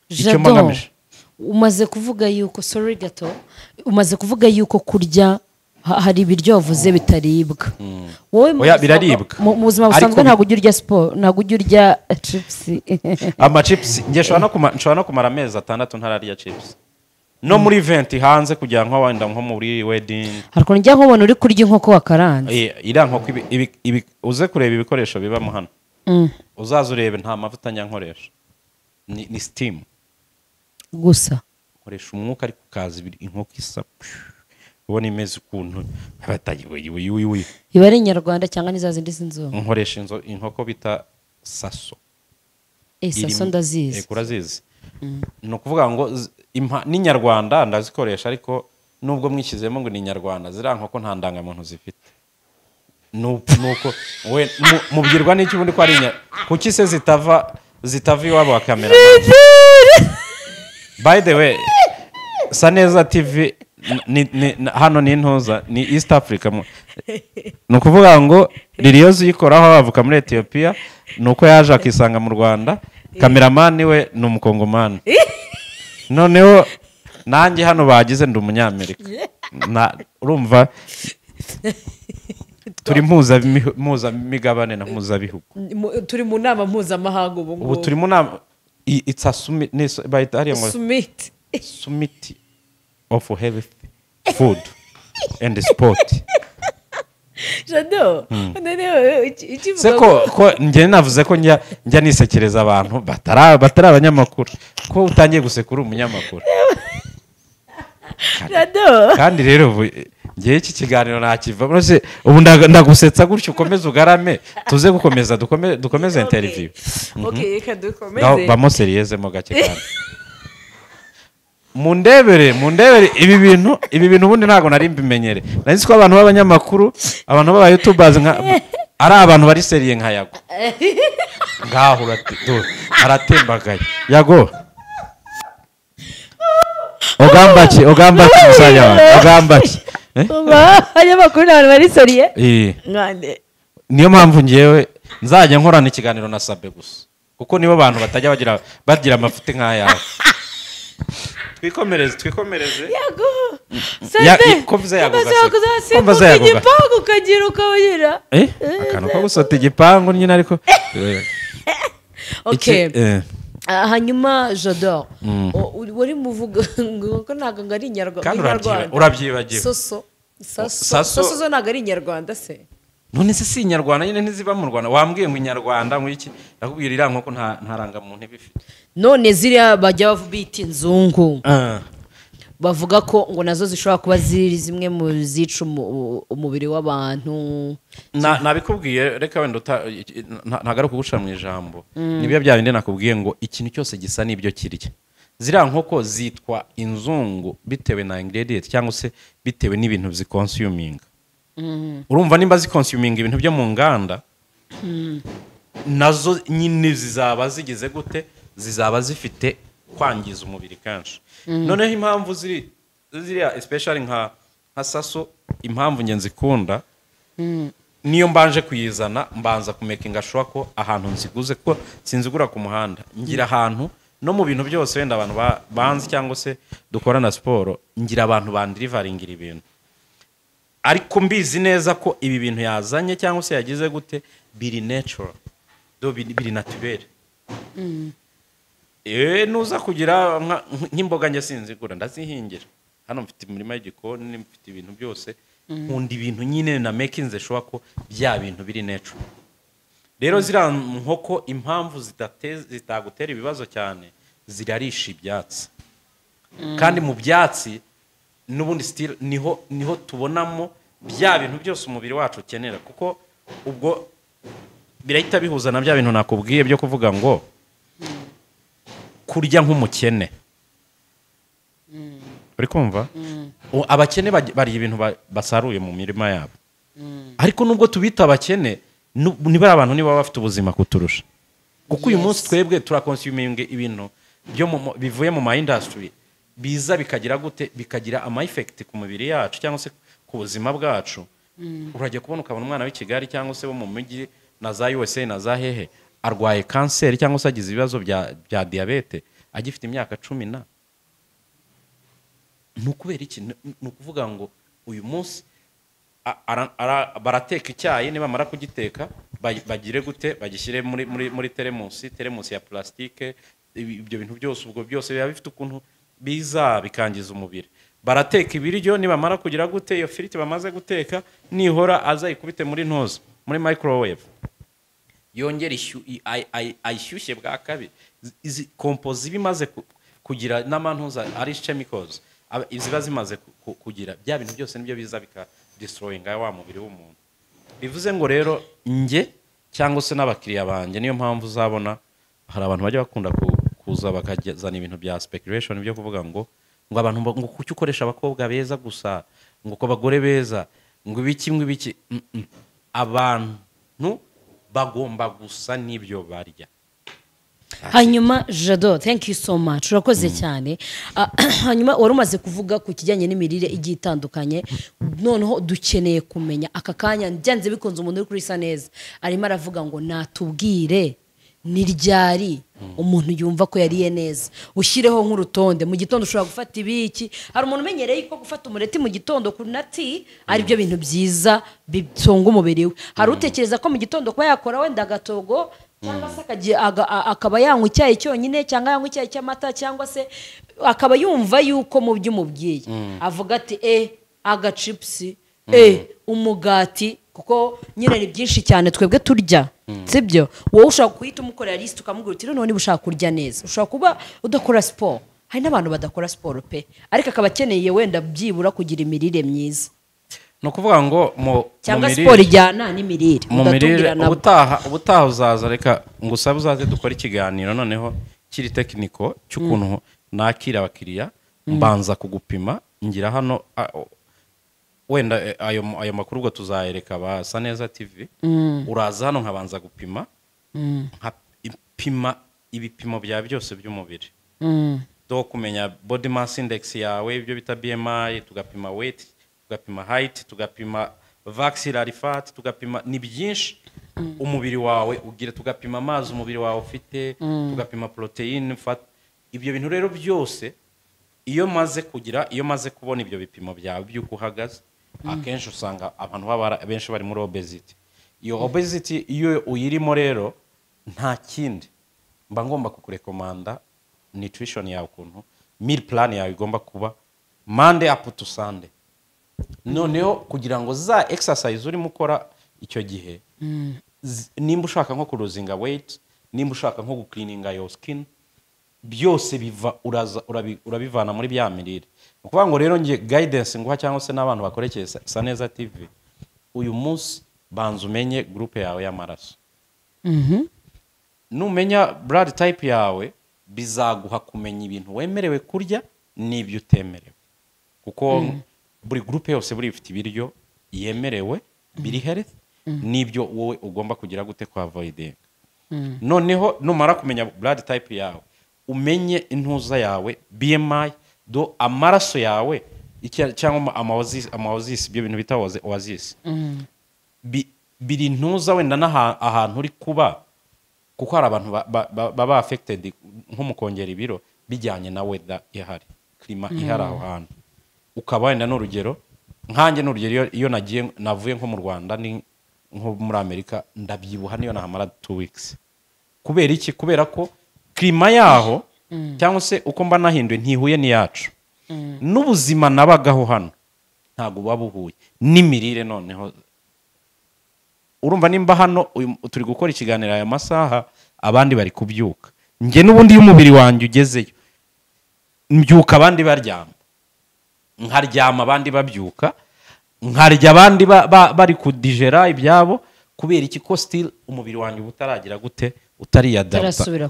icyo magamije. Umaze kuvuga yuko sorry gato umaze kuvuga yuko kurya hari ibiryo wavuze bitaribwa. Wowe biraribwa mu buzima busanzwe ntabwo ujya urya sport ntabwo ujya urya chips. Chips nge nshobora no kumara amezi 6 ntararya chips no muri event hanze kugira ngo wenda nko muri wedding hariko njya nkubona uri kurya inkoko wakaranze. Ira nkoko uze kureba ibikoresho biba mu hano uzaza urebe nta mavuta nya nkoresha ni steam gusa nkoresha umwuka ariko kaza inkoko isa ubona imeze ukuntu abatagiwe iba ari inyarwanda cyangwa nizazindi sinzonga. Nkoresha inkoko bita saso. Saso ndazizi. Kurazizi. No kuvuga ngo n'inyarwanda ndazikoresha ariko nubwo mwishyizemo ngo ni inyarwanda zira nkoko nta ndangamuntu zifite. Nuko we mubwirwa n'iki ubundi ko ari kuki se zitava iwabo wa kamera. By the way Saneza TV hano ni intoza ni East Africa no kuvuga ngo Liliose yikoraho avuka muri Ethiopia nuko yaje akisanga mu Rwanda cameraman we ni umukongomani noneho nanjye hano bagize ndi umunyamerika urumva turi muza migabane na muza bihugu turi mu nama mpuzamahanga ubu turi mu nama it's a summit summit of health food and sport. Jado ko njye navuze ko njya nisekereza abantu batari abanyamakuru ko utangiye gusekura umunyamakuru. Jado kandi rero ngiye iki kiganiro nakiva rose ubu ndagusetsa gutyo ukomeze ugarame tuze gukomeza dukomeze interview. Okay reka dukomeze bamo seriyezemo gake kandi mundebere ibi bintu ubundi ntago nari mbimenyere nzi ko abantu b'abanyamakuru abantu b'aba YouTubers ari abantu bari seriye nka Yago ngaho aratembagaye Yago ogambaki musaya ogambaki abanyamakuru n'abantu bari seriye ngande niyo mpamvu ngiyewe nzajya nkorana ikiganiro na Sabe gusa kuko nibo bantu batajya bagira amafuti nk'aya. Twikomereze Yago Sabe kovuze Yago kovuze igipangu kagira ukawira akano ko gusota igipangu nyine ariko okay hanyuma Jado wari muvuga ngo ntago ngari inyarwanda urabyibagiwe saso zo ntago ari inyarwanda se none se si inyarwanda nyine ntiziba mu Rwanda wambwiye ngo inyarwanda ngo iki nakubwira ira nkoko ntaranga muntu bifite none ziriya bajya bita inzungu bavuga ko ngo nazo zishobora kuba ziri zimwe mu zica umubiri w'abantu. Nabikubwiye reka wenda ntagaruka kugushira mu ijambo nibyo bya bindi nakubwiye ngo ikintu cyose gisa n'ibyo kirya ziriya nkoko zitwa inzungu bitewe na ingredient cyangwa se bitewe n'ibintu zikonsuming. Urumva nimba zikonsuming ibintu byo mu nganda nazo nyine zizaba zigize gute zizaba zifite kwangiza umubiri kanshi. Noneho impamvu ziriya especially nka saso impamvu nge nzikunda niyo mbanje kuyizana mbanza kumekinga sure ko ahantu nziguze ko sinzigura ku muhanda ngira ahantu no mu bintu byose wenda abantu banzi cyangwa se dukora na sport ngira abantu bandirivaringira ibintu ariko mbizi neza ko ibi bintu yazanye cyangwa se yagize gute biri natural biri naturel. Nuza kugira nk'imboga nge sinzigura ndazihingira hano mfite umurima y'igikoni mfite ibintu byose nkunda ibintu nyine na making sure ko bya bintu biri natural. Rero zira nkoko impamvu zitagutera ibibazo cyane zirarisha ibyatsi kandi mu byatsi n'ubundi still niho tubonamo bya bintu byose umubiri wacu ukenera kuko ubwo birahita bihuza na bya bintu nakubwiye byo kuvuga ngo kurya nk'umukene. Uri kumva abakene bari ibintu basaruye mu mirima yabo ariko nubwo tubita abakene niba abantu niba bafite ubuzima kuturusha kuko uyu munsi twebwe turakonsuming ibintu byo bivuye mu ma industry biza bikagira gute bikagira ama effect ku mubiri yacu cyangwa se ku buzima bwacu urajya kubona ukabona umwana w'i Kigali cyangwa se wo mu mujyi na za USA na za hehe arwaye kanseri cyangwa se agize ibibazo bya diyabete agifite imyaka 10 nukubera iki nukuvuga ngo uyu munsi barateka icyayi niba mara kugiteka bagire gute bagishyire muri teremusi ya plastike ibyo bintu byose ubwo byose biba bifite ukuntu biza bikangiza umubiri barateka ibiryo niba mara kugira gute iyo firiti bamaze guteka nihora azayikubite muri ntoza muri microwave yongera ayishyushye bwa kabiri izi compost bimaze kugira n'amantuza ari chemicals iziba zimaze kugira bya bintu byose nibyo biza bika destroyinga wa mubiri w'umuntu bivuze ngo rero nge cyangwa se n'abakiriya banje niyo mpamvu uzabona hari abantu bajya bakunda kuza bakazana ibintu bya speculation byo kuvuga ngo abantu ngo kuki ukoresha abakobwa beza gusa ngo ko bagore beza ngo ibiki abantu bagomba gusa n'ibyo barya. Hanyuma Jado, thank you so much, urakoze cyane. Hanyuma wari umaze kuvuga ku kijyanye n'imirire igiye itandukanye, noneho dukeneye kumenya aka kanya byanze bikunze umuntu uri kuri Saneza arimo aravuga ngo natubwire ni ryari umuntu yumva ko yariye neza, ushyireho nk'urutonde mu gitondo ushobora gufata ibiki. Hari umuntu umenyereye ko gufata umureti mu gitondo ku nati ari byo bintu byiza bitunga umubiri we. Hari utekereza ko mu gitondo kuba yakora wenda agatogo cyangwa se akaba yanywa icyayi cyonyine cyangwa yanywa icyayi cy'amata cyangwa se akaba yumva yuko mu by'umubwiye avuga ati agachipsi umugati, kuko nyine ni byinshi cyane twebwe turya, sibyo? Wowe ushaka kuhita umukorera list ukamubwira uti none niba ushaka kurya neza ushaka kuba udakora siporo. Hari n'abantu badakora siporo pe, ariko akaba akeneye wenda byibura kugira imirire myiza. No kuvuga ngo cyangwa siporo ijyana n'imirire. Ubutaha uzaza reka ngusabe uzaze dukora ikiganiro noneho kiri technical cy'ukuntu nakira abakiriya mbanza kugupima ngira hano wenda ayo makuru ubwo tuzayereka ba Saneza TV. Uraza hano nkabanza gupima nkapima ibipimo bya byose by'umubiri do kumenya body mass index yawe ibyo bita BMI, tugapima weight, tugapima height, tugapima axillary fat, tugapima ni byinshi umubiri wawe ugira, tugapima amazi umubiri wawe ufite, tugapima protein fat. Ibyo bintu rero byose iyo maze kubona ibyo bipimo byawe by'uko uhagaze, akenshi usanga abantu benshi bari muri obesity. Iyo obesity iyo uyirimo rero nta kindi mba ngomba kukurekomanda nutrition yawe, ukuntu meal plan yawe igomba kuba Monday up to Sunday. Noneho kugira ngo za exercise urimo ukora icyo gihe, nimba ushaka nko kuruzinga weight, nimba ushaka nko gucleaninga your skin, byose biva urabivana muri bya mirire. Ukuvuga ngo rero ngiye guidance nguha cyangwa se n'abantu bakorekeye Saneza TV, uyu munsi banza umenye groupe yawe y'amaraso. Numenya blood type yawe bizaguha kumenya ibintu wemerewe kurya n'ibyo utemerewe, kuko buri groupe yose buri ifite ibiryo yemerewe biri health n'ibyo wowe ugomba kugira gute kwa avoiding. Noneho numara kumenya blood type yawe umenye intuza yawe BMI do amaraso yawe cyangwa amawazisi ibyo bintu bita oasis biri ntuza wenda ahantu uri kuba, kuko hari abantu baba affected nko mukongera ibiro bijyanye na weather ihari, klima ihari aho hantu. Ukaba wenda n'urugero nkanjye n'urugero iyo navuye nko mu Rwanda ni nko muri Amerika ndabyibuha niyo nahamara 2 weeks. Kubera iki? Kubera ko klima yaho cyangwa se uko mba nahinduye ntihuye ni yacu, n'ubuzima nabagaho hano ntago babuhuye n'imirire. Noneho urumva nimba hano turi gukora ikiganiro aya masaha abandi bari kubyuka, nge n'ubundi y'umubiri wanjye ugezeyo mbyuka abandi baryama, nkaryama abandi babyuka, nkarya abandi bari kudigera ibyabo. Kubera iki? Ko still umubiri wanjye ubutaragira gute,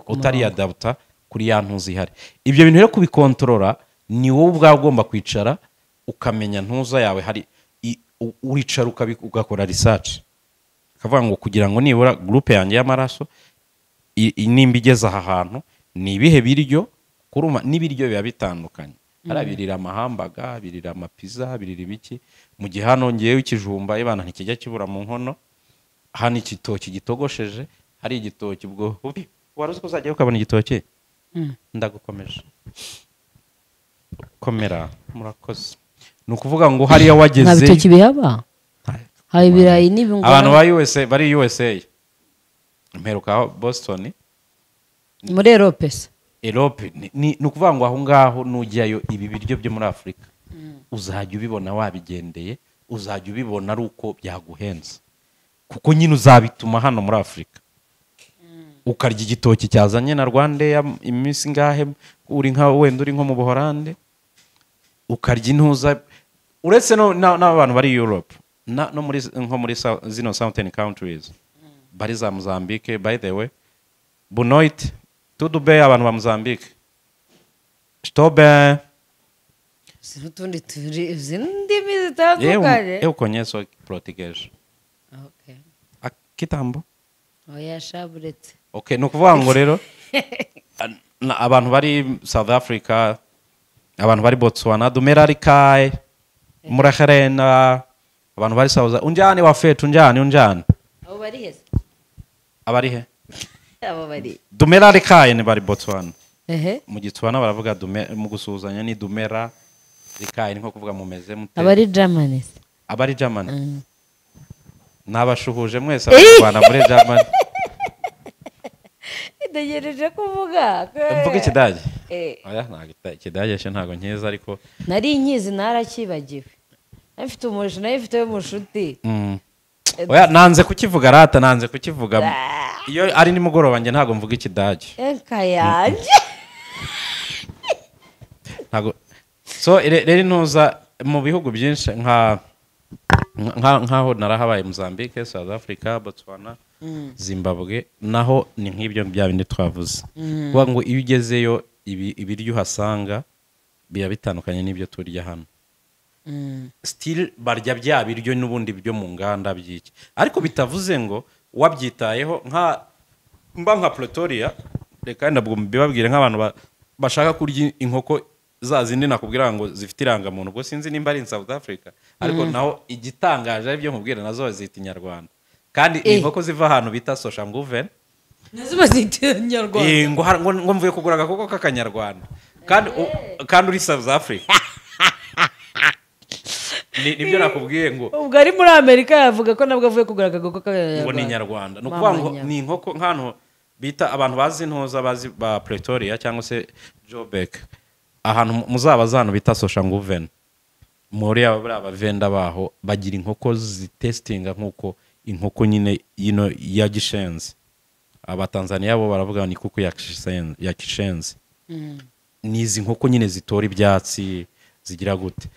utariyadapta kuri ya ntuzi ihari. Ibyo bintu rero kubikontorora ni wowe ubwawe ugomba kwicara ukamenya ntuza yawe hari, uricara ugakora research kavuga ngo kugira ngo nibura groupe yanjye y'amaraso nimba igeze aha hantu ni ibihe biryo kuruma n'ibiryo biba bitandukanye. hariya birira amahambaga birira amapiza birira ibiki mu gihe hano ngewe ikijumba ibana ntikijya kibura mu nkono hano igitoki gitogosheje hari igitoki ubwo wari uzi ko uzajyayo ukabona igitoki ndagukomeje komera murakoze ni ukuvuga ngo hariya wageze nta bitoki bihaba hari ibirayi n'ibingwa abantu ba USA bari USA mperuka Boston muri Europe se Europe ni ukuvuga ngo aho ngaho nujyayo ibi biryo byo muri Afurika uzajya ubibona wabigendeye uzajya ubibona ari uko byaguhenze kuko nyine uzabituma hano muri Afurika ukarya igitoki cyazanye na Rwanda iminsi ngahe uri nka wenda uri nko mu Buholande ukarya intuza uretse n'abantu bari Europe no muri nko muri zino Southern countries bari za Mozambique by the way Bunoit tudo bem abantu ba Mozambique estou bem Tundi turi zindimi zitandukanye eu conheço português okay kitambo oya shaburetse okay no kuvuga ngo rero abantu bari South Africa abantu bari Botswana dumera rikai muraherena abantu bari South unjani wafetu unjani abo bari he abari he abo bari dumera rikai ni bari Botswana mu Gitswana baravuga mu gusuzanya ni dumera rikai nko kuvuga mumeze mute abari Germany abari Germany nabashuhuje mwese abana muri Germany ndagereje kuvuga mvuga ikidage oya ntago ikidage cyo ntago nkeza ariko nari inkizi narakibagiwe afite umushi nayo ifite umushuti oya nanze kukivuga rata nanze kukivuga iyo ari nimugoroba nge ntago mvuga ikidage enka yanje ntago so rero ntuza mu bihugu byinshi nkaho narahabaye Mozambique South Africa Botswana Zimbabwe naho ni nk'ibyo bya bindi twavuze kuvuga ngo iyo ugezeyo ibiryo uhasanga biba bitandukanye n'ibyo turya hano still barya bya biryo n'ubundi byo mu nganda by'iki ariko bitavuze ngo wabyitayeho nka Pretoria reka ndabwo bibabwire nk'abantu bashaka kurya inkoko za zindi nakubwira ngo zifite irangamuntu ubwo sinzi nimba ari in South Africa ariko naho igitangaje ari byo nkubwira nazo zita inyarwanda kandi inkoko ziva ahantu bita social nguven nazo bazita inyarwanda ngo mvuye kugura agakoko k'akanyarwanda kandi uri South Africa nibyo nakubwiye ngo ubwo ari muri Amerika yavuga ko nabwo avuye kugura agakoko k'akanyarwanda ngo ni inyarwanda no kuvuga ngo ni inkoko nk'ahantu bita abantu bazi intoza bazi ba Pretoria cyangwa se Joburg ahantu muzabaza hano bita social nguven muri abavenda baho bagira inkoko zitestinga nk'uko inkoko nyine yino ya gishenzi abatanzania bo baravuga ni kuko ya kishenzi nizi nkoko nyine zitora ibyatsi zigira gute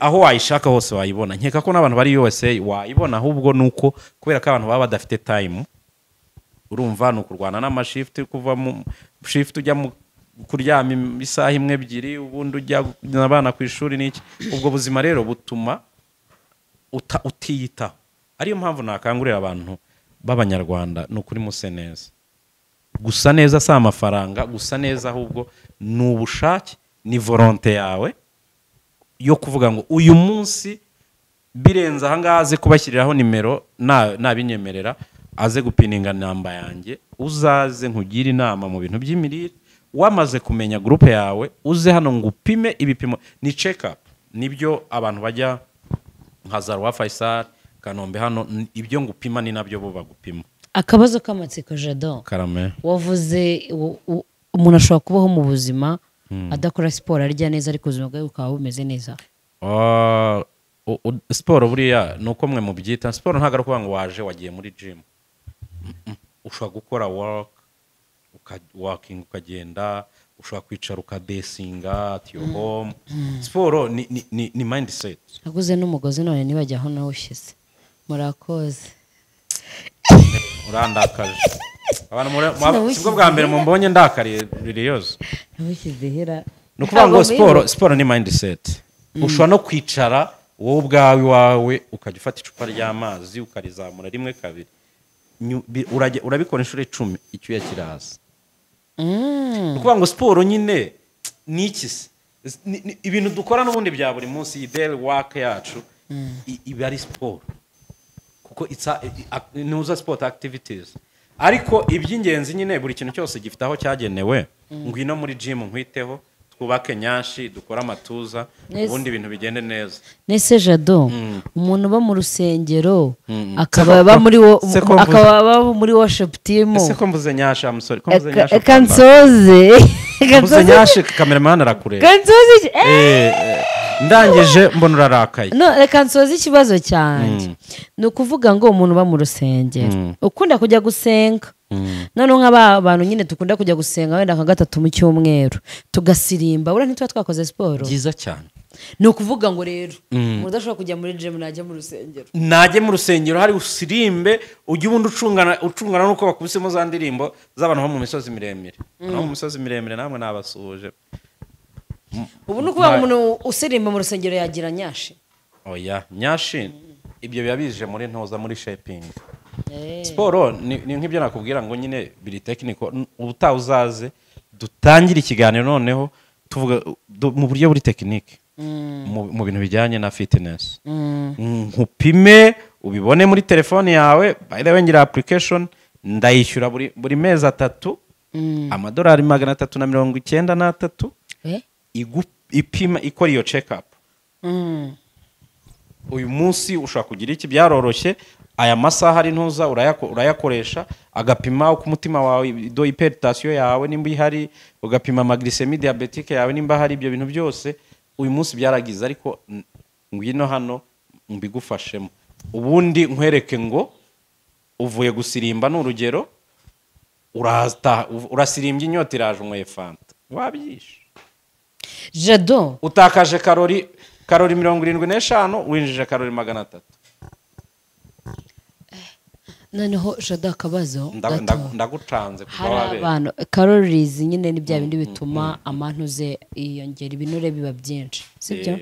aho wayishaka hose wayibona nkeka ko n'abantu bari USA wayibona ahubwo nuko kubera ko abantu baba badafite time urumva no kurwana n'amashift kuva mu shift ujya mu kuryama isaha imwe ebyiri ubundi ujya abana ku ishuri n'iki ubwo buzima rero butuma utiyitaho ariyo mpamvu nakangurira abantu b'abanyarwanda no kuri muse neza gusa neza si amafaranga gusa neza ahubwo ni ubushake ni volonté yawe yo kuvuga ngo uyu munsi birenze ahangaha aze kubashyiriraho nimero nabinyemerera aze gupininga namba yanjye uzaze nkugire inama mu bintu by'imirire wamaze kumenya groupe yawe uze hano ngo upime ibipimo ni check up nibyo abantu bajya nka Zarwa Faisal Kanombe hano ibyo ngupima ni nabyo bo bagupima akabazo k'amatsiko Jado karame wavuze umuntu ashobora kubaho mu buzima adakora siporo arya neza ariko ubuzima bwawe bukaba bumeze neza siporo buriya ni uko mwe mubyita siporo ntabwo ari ukuvuga ngo waje wagiye muri gym ushobora gukora walking ukagenda ushobora kwicara ukadesinga at your home siporo ni mindset naguze n'umugozi none nibajya aho nawushyize murakoze urandakaje abantu sibwo bwa mbere mumbonye ndakariye ririyozo nawushyize hera ni ukuvuga ngo siporo ni mindset ushobora no kwicara wowe ubwawe iwawe ukajya ufata icupa ry'amazi ukarizamura rimwe kabiri urabikora inshuro 10 icyuya kiraza ni ukuvuga ngo siporo nyine ni iki se ibintu dukora n'ubundi bya buri munsi iyi daily work yacu iba ari siporo kuko nuza sport activities ariko iby'ingenzi nyine buri kintu cyose gifite aho cyagenewe ngwino muri gym nkwiteho twubake nyanshi dukora amatuza ubundi ibintu bigende neza nese Jado umuntu uba mu rusengero akaba aba muri worship team ese ko mvuze nyashi I'm sorry ko mvuze nyashi kansoze mvuze nyashi cameraman arakureba kansoze ndangije mbona urarakaye no reka nsoze ikibazo cyanjye ni ukuvuga ngo umuntu uba mu rusengero ukunda kujya gusenga noneho nk'abantu nyine dukunda kujya gusenga wenda nka 3 mu cyumweru tugasirimba buriya ntituba twakoze siporo byiza cyane ni ukuvuga ngo rero umuntu udashobora kujya muri gym najya mu rusengero najye mu rusengero hari usirimbe ujye ubundi ucungana n'uko bakubisemo za ndirimbo z'abantu bo mu misozi miremire no mu misozi miremire namwe nabasuhuje ubu ni ukuvuga umuntu usirimba mu rusengero yagira nyashi oya nyashi ibyo biba bije muri ntoza muri shaping siporo ni nk'ibyo nakubwira ngo nyine biri technical ubutaha uzaze dutangire ikiganiro noneho tuvuga mu buryo buri technique mu bintu bijyanye na fitness nkupime ubibone muri telefone yawe by the way ngira application ndayishyura buri mezi 3 amadolari $393 ipima ikora iyo check up uyu munsi ushaka kugira iki byaroroshye aya masaha ari ntuza urayakoresha agapima uko umutima wawe do hypertension yawe nimba ihari ugapima amaglycemie diabetique yawe nimba hari ibyo bintu byose uyu munsi byaragize ariko ngwino hano mbigufashemo ubundi nkwereke ngo uvuye gusirimba n'urugero urasirimbye inyota iraje umwe fanta wabyishe Jado utakaje karori 75 winjije karori 300 noneho Jado akabazo ndagucanze kuva wabe abantu calories nyine ni bya bindi bituma amantuze iyongera ibinure biba byinshi sibyo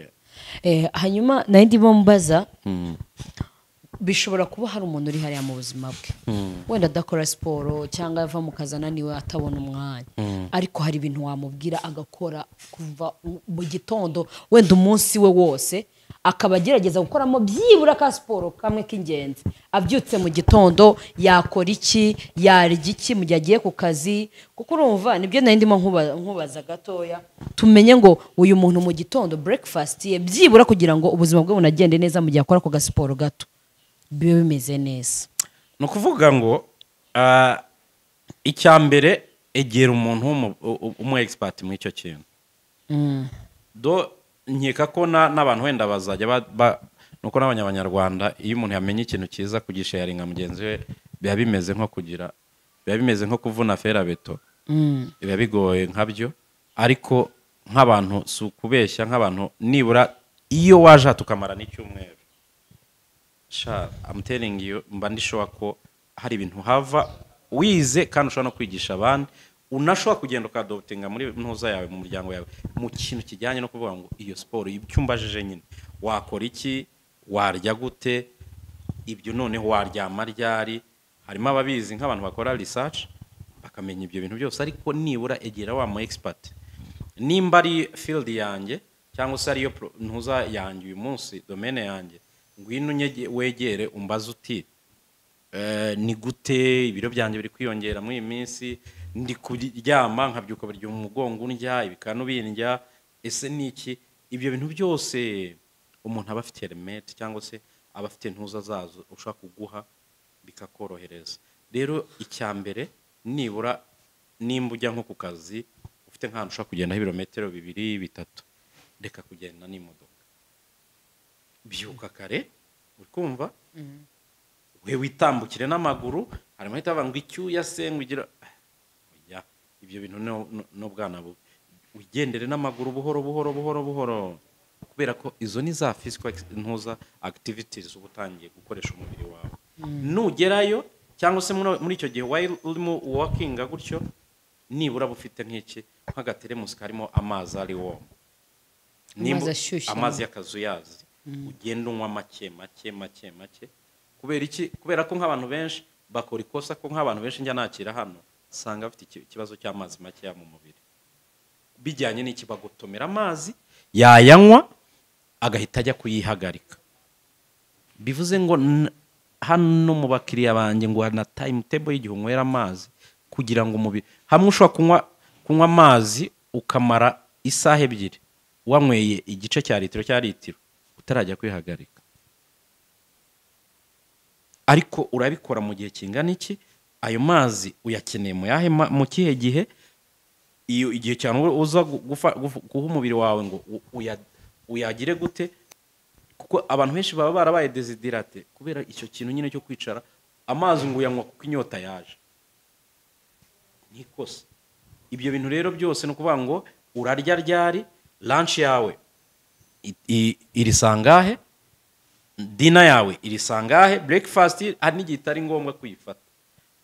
hanyuma nandi bombaza bishobora kuba hari umuntu uri hariya mu buzima bwe wenda adakora siporo cyangwa ava mu kazi ananiwe atabona umwanya ariko hari ibintu wamubwira agakora kuva mu gitondo wenda umunsi we wose akaba agerageza gukoramo byibura ka siporo kamwe k'ingenzi abyutse mu gitondo yakora iki yarya iki mu gihe agiye ku kazi kuko urumva nibyo nari ndimo nkubaza gatoya tumenye ngo uyu muntu mu gitondo breakfast ye byibura kugira ngo ubuzima bwe bunagende neza mu gihe akora ku gasiporo gato bibe bimeze neza no kuvuga ngo icyambere egera umuntu umu expert mu icyo kintu do nkeka ko n'abantu wenda bazajya nuko n'abanyarwanda iyo umuntu yamenye ikintu cyiza kugisharinga mugenzi we biba bimeze nko kuvuna ferabeto biba bigoye nkabyo ariko nk'abantu si ukubeshya nk'abantu nibura iyo waje tukamara n'icyumweru I'm telling you mba ndishoba ko hari ibintu hava wize kandi ushobora no kwigisha abandi unashobora kugenda ukadoptinga muri ntuza yawe mu muryango yawe mu kintu kijyanye no kuvuga ngo iyo siporo ibyumbajije nyine wakora iki warya gute ibyo noneho waryama ryari harimo ababizi nk'abantu bakora research bakamenya ibyo bintu byose ariko nibura egera wa mu expert nimba ari field yanjye cyangwa se ariyo ntuza yanjye uyu munsi domaine yanjye ngwino wegere umbaza uti ni gute ibiro byanjye biri kwiyongera muri iyi minsi ndi kuryama nkabyuka buryo mu mugongo ndya ibikanu bindya ese niki ibyo bintu byose umuntu aba afite remete cyangwa se aba afite ntuza zazo ushaka kuguha bikakorohereza rero icyambere nibura nimba ujya nko ku kazi ufite nk'ahantu ushaka kugenda ibirometero 2-3 reka kugenda n'imodoka byuka kare ukumva we witambukire n'amaguru harimo hitaba ngo icyuya sengugira ibyo bintu no bwana ugendere n'amaguru buhoro kubera ko izo ni za physical ntuza activities ubutangiye gukoresha umubiri wawe nugerayo cyangwa se muri icyo gihe while urimo walking gutyo nibura bufite nk'iki nk'agateremusi karimo amazi ari wo amazi y'akazuyazi ugenda unywa make kubera ko nk'abantu benshi bakora ikosa ko nk'abantu benshi njya nakira hano usanga bafite ikibazo cy'amazi make mu mubiri bijyanye n'iki bagutomera amazi yayanywa agahita ajya kuyihagarika. Bivuze ngo hano mu bakiriya banjye ngo na timetable y'igihe unywera amazi kugira ngo umubiri hamwe ushobora kunywa amazi ukamara isaha ebyiri wanyweye igice cya litiro utarajya kwihagarika, ariko urabikora mu gihe kingana iki? Ayo mazi uyakeneye mu kihe gihe? Iyo igihe cyane uza guha umubiri wawe ngo uyagire gute? Kuko abantu benshi baba barabaye desiderate kubera icyo kintu nyine cyo kwicara amazi ngo uyanywa kuko inyota yaje. Nikosa ibyo bintu rero byose no kuvuga ngo urarya ryari, lunch yawe iri sangahe, dinner yawe iri sangahe, breakfast hari n'igihe itari ngombwa kuyifata.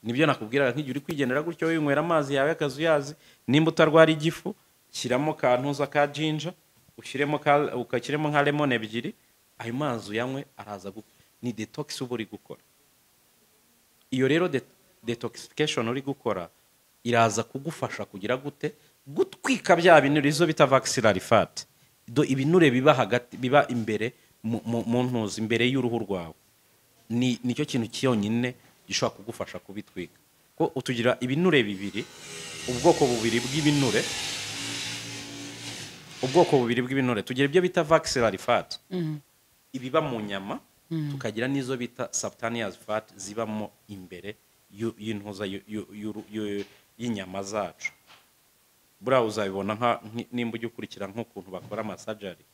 Nibyo nakubwiraga nk'igihe uri kwigendera gutyo winywera amazi yawe akazuyazi, nimba utarwara igifu shyiramo kantuza ka ginger ukashyiremo nka lemon ebyiri, ayo mazi uyanywe araza ni detox uba uri gukora. Iyo rero detoxification uri gukora iraza kugufasha kugira gute? Gutwika bya binure izo bita maxillary fat, ibinure biba hagati biba imbere mu ntuzi imbere y'uruhu rwawe. Nicyo kintu cyonyine gishobora kugufasha kubitwika. Ko utugira ibinure bibiri, ubwoko bubiri bw'ibinure tugira ibyo bita maxillary fat ibiba mu nyama, tukagira n'izo bita subcutaneous fat zibamo imbere y'intuza y'inyama zacu. Buriya uzabibona nimba ujya ukurikira nk'ukuntu bakora amasajari,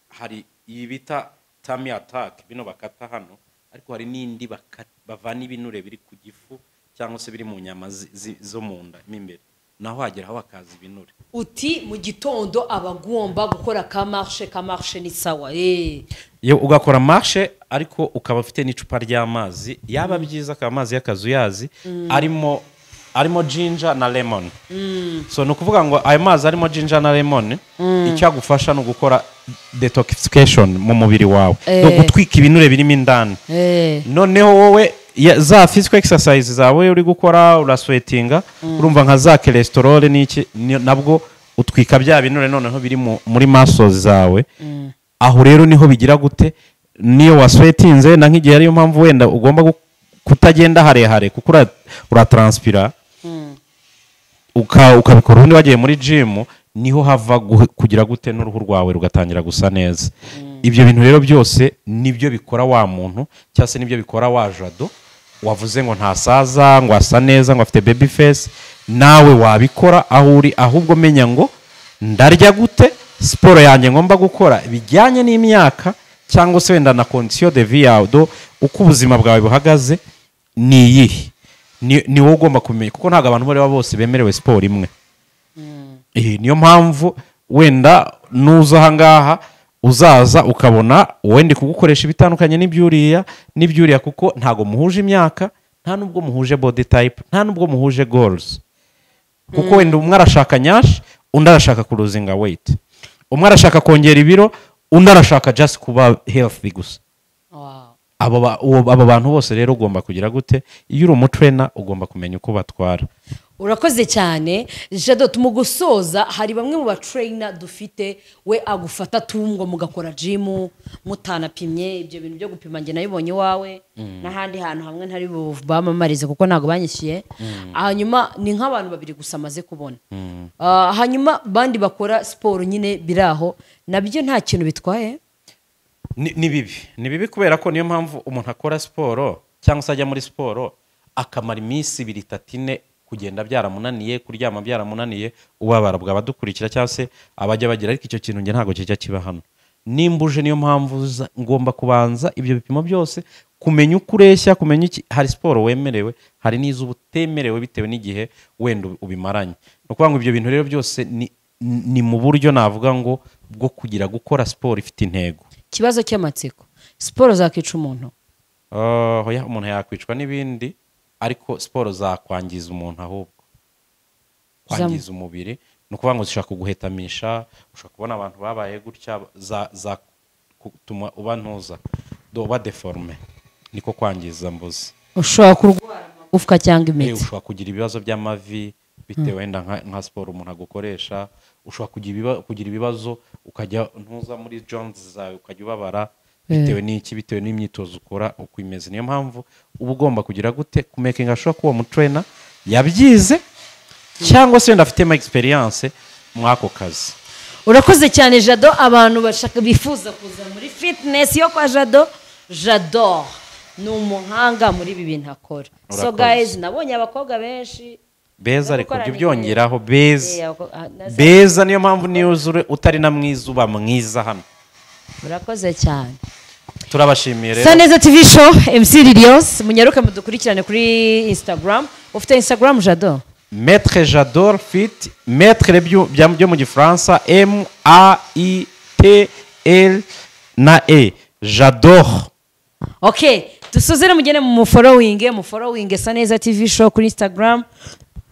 hari iyi bita tummy attack bino bakata hano, ariko hari n'indi bavana ibinure biri ku gifu cyangwa se biri mu nyama zo mu nda imbere, naho hageraho bakaza ibinure. Uti mu gitondo abagomba gukora ka marche ni sawa yo ugakora marche, ariko ukaba ufite n'icupa ry'amazi, yaba byiza ka amazi y'akazuyazi arimo ginger na lemon. So no kuvuga ngo ayo mazi arimo ginger na lemon icyagufasha no gukora detoxification mu mubiri wawe, no gutwika ibinure birimo indani. Noneho wowe za physical exercise zawe uri gukora, urasweatinga, urumva nka za cholesterol n'iki nabwo utwika bya binure noneho biri muri muscles zawe. Aho rero niho bigira gute? Niyo wasweatinze na nk'igihe ariyo mpamvu wenda ugomba kutagenda harehare kuko uratranspira ukabikora ubundi wagiye muri gym, niho hava kugira gute n'uruhu rwawe rugatangira gusa neza. Ibyo bintu rero byose nibyo bikora wa muntu cyangwa se nibyo bikora wa jado wavuze ngo ntasaza, ngo asa neza, ngo afite baby face. Nawe wabikora aho uri, ahubwo menya ngo ndarya gute, siporo yanjye ngomba gukora bijyanye n'imyaka cyangwa se wenda na condition de vie yawe, uko ubuzima bwawe buhagaze ni iyihe, ni wowe ugomba kumenya, kuko ntabwo abantu bose bemerewe siporo imwe. Niyo mpamvu wenda nuza ahangaha uzaza ukabona wenda kugukoresha ibitandukanye n'ibyuriya kuko ntago muhuje imyaka, nta nubwo muhuje body type, nta nubwo muhuje goals. Kuko wenda umwe arashaka nyash, undi arashaka kuruzinga weight, umwe arashaka kongera ibiro, undi arashaka just kuba healthy gusa. Abo bantu bose rero ugomba kugira gute? Iyo uri umutrainer ugomba kumenya uko batwara. Urakoze cyane Jado. Tumugusoza, hari bamwe mu batrainer dufite we agufata tungo mugakora gym mutanapimye. Ibyo bintu byo gupima nge nabibonye wawe n'ahandi hantu hamwe ntari bamamarize kuko ntago banyishyuye. Hanyuma ni nk'abantu babiri gusa maze kubona. Hanyuma bandi bakora siporo nyine biraho, nabyo nta kintu bitwaye. Ni bibi kubera ko niyo mpamvu umuntu akora siporo cyangwa se ajya muri siporo akamara iminsi 2-3 kugenda byaramunaniye, kuryama byaramunaniye, ubabara bw'abadukurikira cyangwa se abajya bagira, ariko icyo kintu nge ntago kijya kiba hano. Nimbuje niyo mpamvu ngomba kubanza ibyo bipimo byose, kumenya uko ureshya, kumenya iki. Hari siporo wemerewe, hari n'izo utemerewe bitewe n'igihe wenda ubimaranye. No kuvuga ngo ibyo bintu rero byose ni mu buryo navuga ngo bwo kugira gukora siporo ifite intego. Kibazo cy'amatsiko, siporo zakica umuntu? Hoya, umuntu yakwicwa n'ibindi, ariko siporo zakwangiza umuntu, ahubwo kwangiza umubiri. No kuvuga ngo zishaka kuguhetamisha, ushaka kubona abantu babaye gutya za kutuma uba ntuza uba deforme, niko kwangiza mbuzi. Ushobora kurwara amagufwa cyangwa imitsi, ushobora kugira ibibazo by'amavi bitewe wenda nka siporo umuntu agukoresha ushobora kugira ibibazo ukajya ntuza muri joints zawe ukajya ubabara bitewe n'iki bitewe n'imyitozo ukora uko imeze niyo mpamvu uba ugomba kugira gute kumakinga sure ko uwo mutrainer yabyize cyangwa se wenda afitemo experience mwako kazi. Urakoze cyane Jado, abantu bashaka bifuza kuza muri fitness yo kwa Jado. Jado ni umuhanga muri ibi bintu akora. So guys, nabonye abakobwa benshi beza ariko byo byongeraho beza niyo mpamvu niyuzure utari na mwiza uba mwiza hano. Urakoze cyane. Turabashimiye rero. Saneza TV show MC Lilios munyaruke mudukurikirane kuri Instagram. Ufite Instagram Jado? Maître J'adore Fit, Maître byo mu Gifaransa MAITL na E J'adore. Okay, dusuzere mugene mu following Saneza TV show kuri Instagram.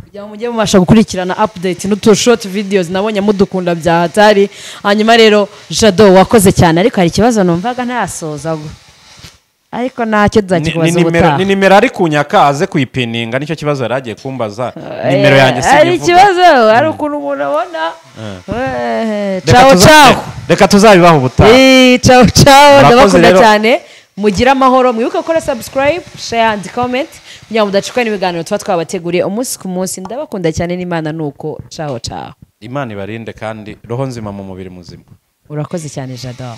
Kugira ngo mujye mubasha gukurikirana update n'utu short videos nabonye mudukunda bya hatari. Hanyuma rero Jado wakoze cyane ariko hari ikibazo numvaga ntasoza go. Ariko ntacyo nzakikubaza ubutaha. Ni nimero ari kunyaka aze kuyipininga nicyo kibazo yaragiye kumbaza nimero yanjye sinyivuga. Ari ikibazo ari ukuntu umuntu abona. Ciao. Reka tuzabibaho ubutaha. Ciao. Ndabakunda cyane. Mugira amahoro mwibuke gukora subscribe, share and comment. Kugira ngo mudacikwa n'ibiganiro tuba twabateguriye umunsi ku munsi. Ndabakunda cyane n'Imana nuko. Ciao. Imana ibarinde kandi roho nzima mu mubiri muzima. Urakoze cyane Jado.